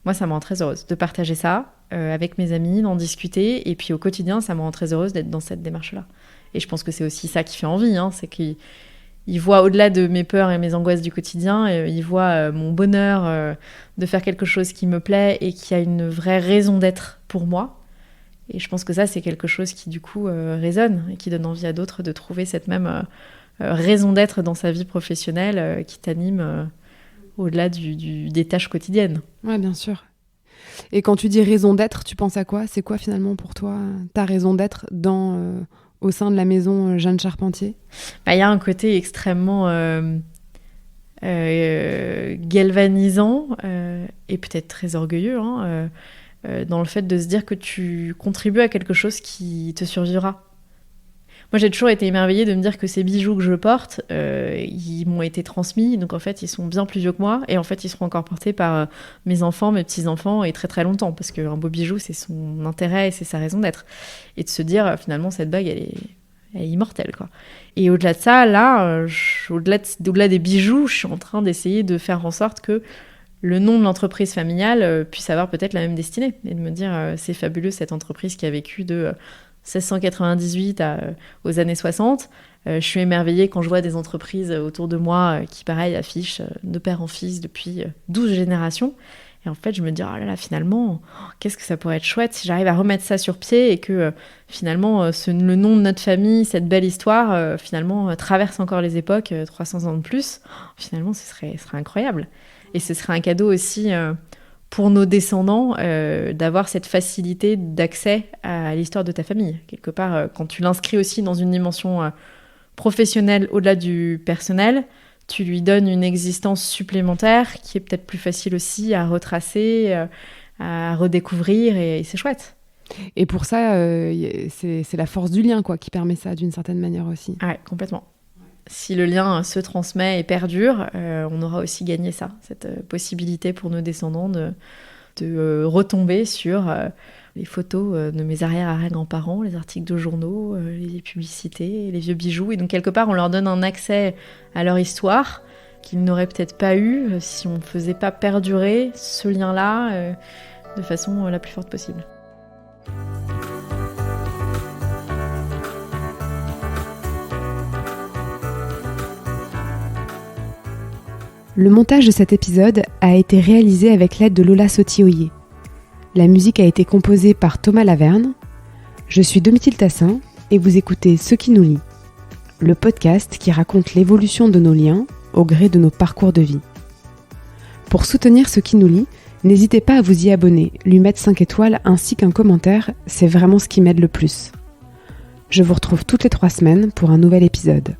S2: Moi, ça me rend très heureuse de partager ça avec mes amis, d'en discuter, et puis au quotidien, ça me rend très heureuse d'être dans cette démarche-là. Et je pense que c'est aussi ça qui fait envie, c'est qu'ils voient au-delà de mes peurs et mes angoisses du quotidien, ils voient mon bonheur de faire quelque chose qui me plaît et qui a une vraie raison d'être pour moi. Et je pense que ça, c'est quelque chose qui, du coup, résonne et qui donne envie à d'autres de trouver cette même raison d'être dans sa vie professionnelle qui t'anime au-delà des tâches quotidiennes.
S1: Ouais, bien sûr. Et quand tu dis raison d'être, tu penses à quoi? C'est quoi, finalement, pour toi, ta raison d'être au sein de la maison Jeanne Charpentier?
S2: Il y a un côté extrêmement galvanisant et peut-être très orgueilleux, dans le fait de se dire que tu contribues à quelque chose qui te survivra. Moi, j'ai toujours été émerveillée de me dire que ces bijoux que je porte, ils m'ont été transmis, donc en fait, ils sont bien plus vieux que moi, et en fait, ils seront encore portés par mes enfants, mes petits-enfants, et très très longtemps, parce qu'un beau bijou, c'est son intérêt et c'est sa raison d'être. Et de se dire, finalement, cette bague, elle est immortelle, quoi. Et au-delà de ça, là, au-delà des bijoux, je suis en train d'essayer de faire en sorte que le nom de l'entreprise familiale puisse avoir peut-être la même destinée, et de me dire, c'est fabuleux, cette entreprise qui a vécu de 1698 aux années 60. Je suis émerveillée quand je vois des entreprises autour de moi qui, pareil, affichent de père en fils depuis 12 générations. Et en fait, je me dis, oh là là, finalement, qu'est-ce que ça pourrait être chouette si j'arrive à remettre ça sur pied et que finalement, le nom de notre famille, cette belle histoire, finalement, traverse encore les époques, 300 ans de plus. Finalement, ce serait incroyable. Et ce serait un cadeau aussi pour nos descendants d'avoir cette facilité d'accès à l'histoire de ta famille. Quelque part, quand tu l'inscris aussi dans une dimension professionnelle au-delà du personnel, tu lui donnes une existence supplémentaire qui est peut-être plus facile aussi à retracer, à redécouvrir, et c'est chouette.
S1: Et pour ça, c'est la force du lien, quoi, qui permet ça d'une certaine manière aussi.
S2: Ouais, complètement. Si le lien se transmet et perdure, on aura aussi gagné ça, cette possibilité pour nos descendants de retomber sur les photos de mes arrière-grands-parents, les articles de journaux, les publicités, les vieux bijoux. Et donc, quelque part, on leur donne un accès à leur histoire qu'ils n'auraient peut-être pas eu si on ne faisait pas perdurer ce lien-là de façon la plus forte possible.
S1: Le montage de cet épisode a été réalisé avec l'aide de Lola Sotioyer. La musique a été composée par Thomas Laverne. Je suis Domitille Tassin et vous écoutez Ce qui nous lie, le podcast qui raconte l'évolution de nos liens au gré de nos parcours de vie. Pour soutenir Ce qui nous lie, n'hésitez pas à vous y abonner, lui mettre 5 étoiles ainsi qu'un commentaire, c'est vraiment ce qui m'aide le plus. Je vous retrouve toutes les 3 semaines pour un nouvel épisode.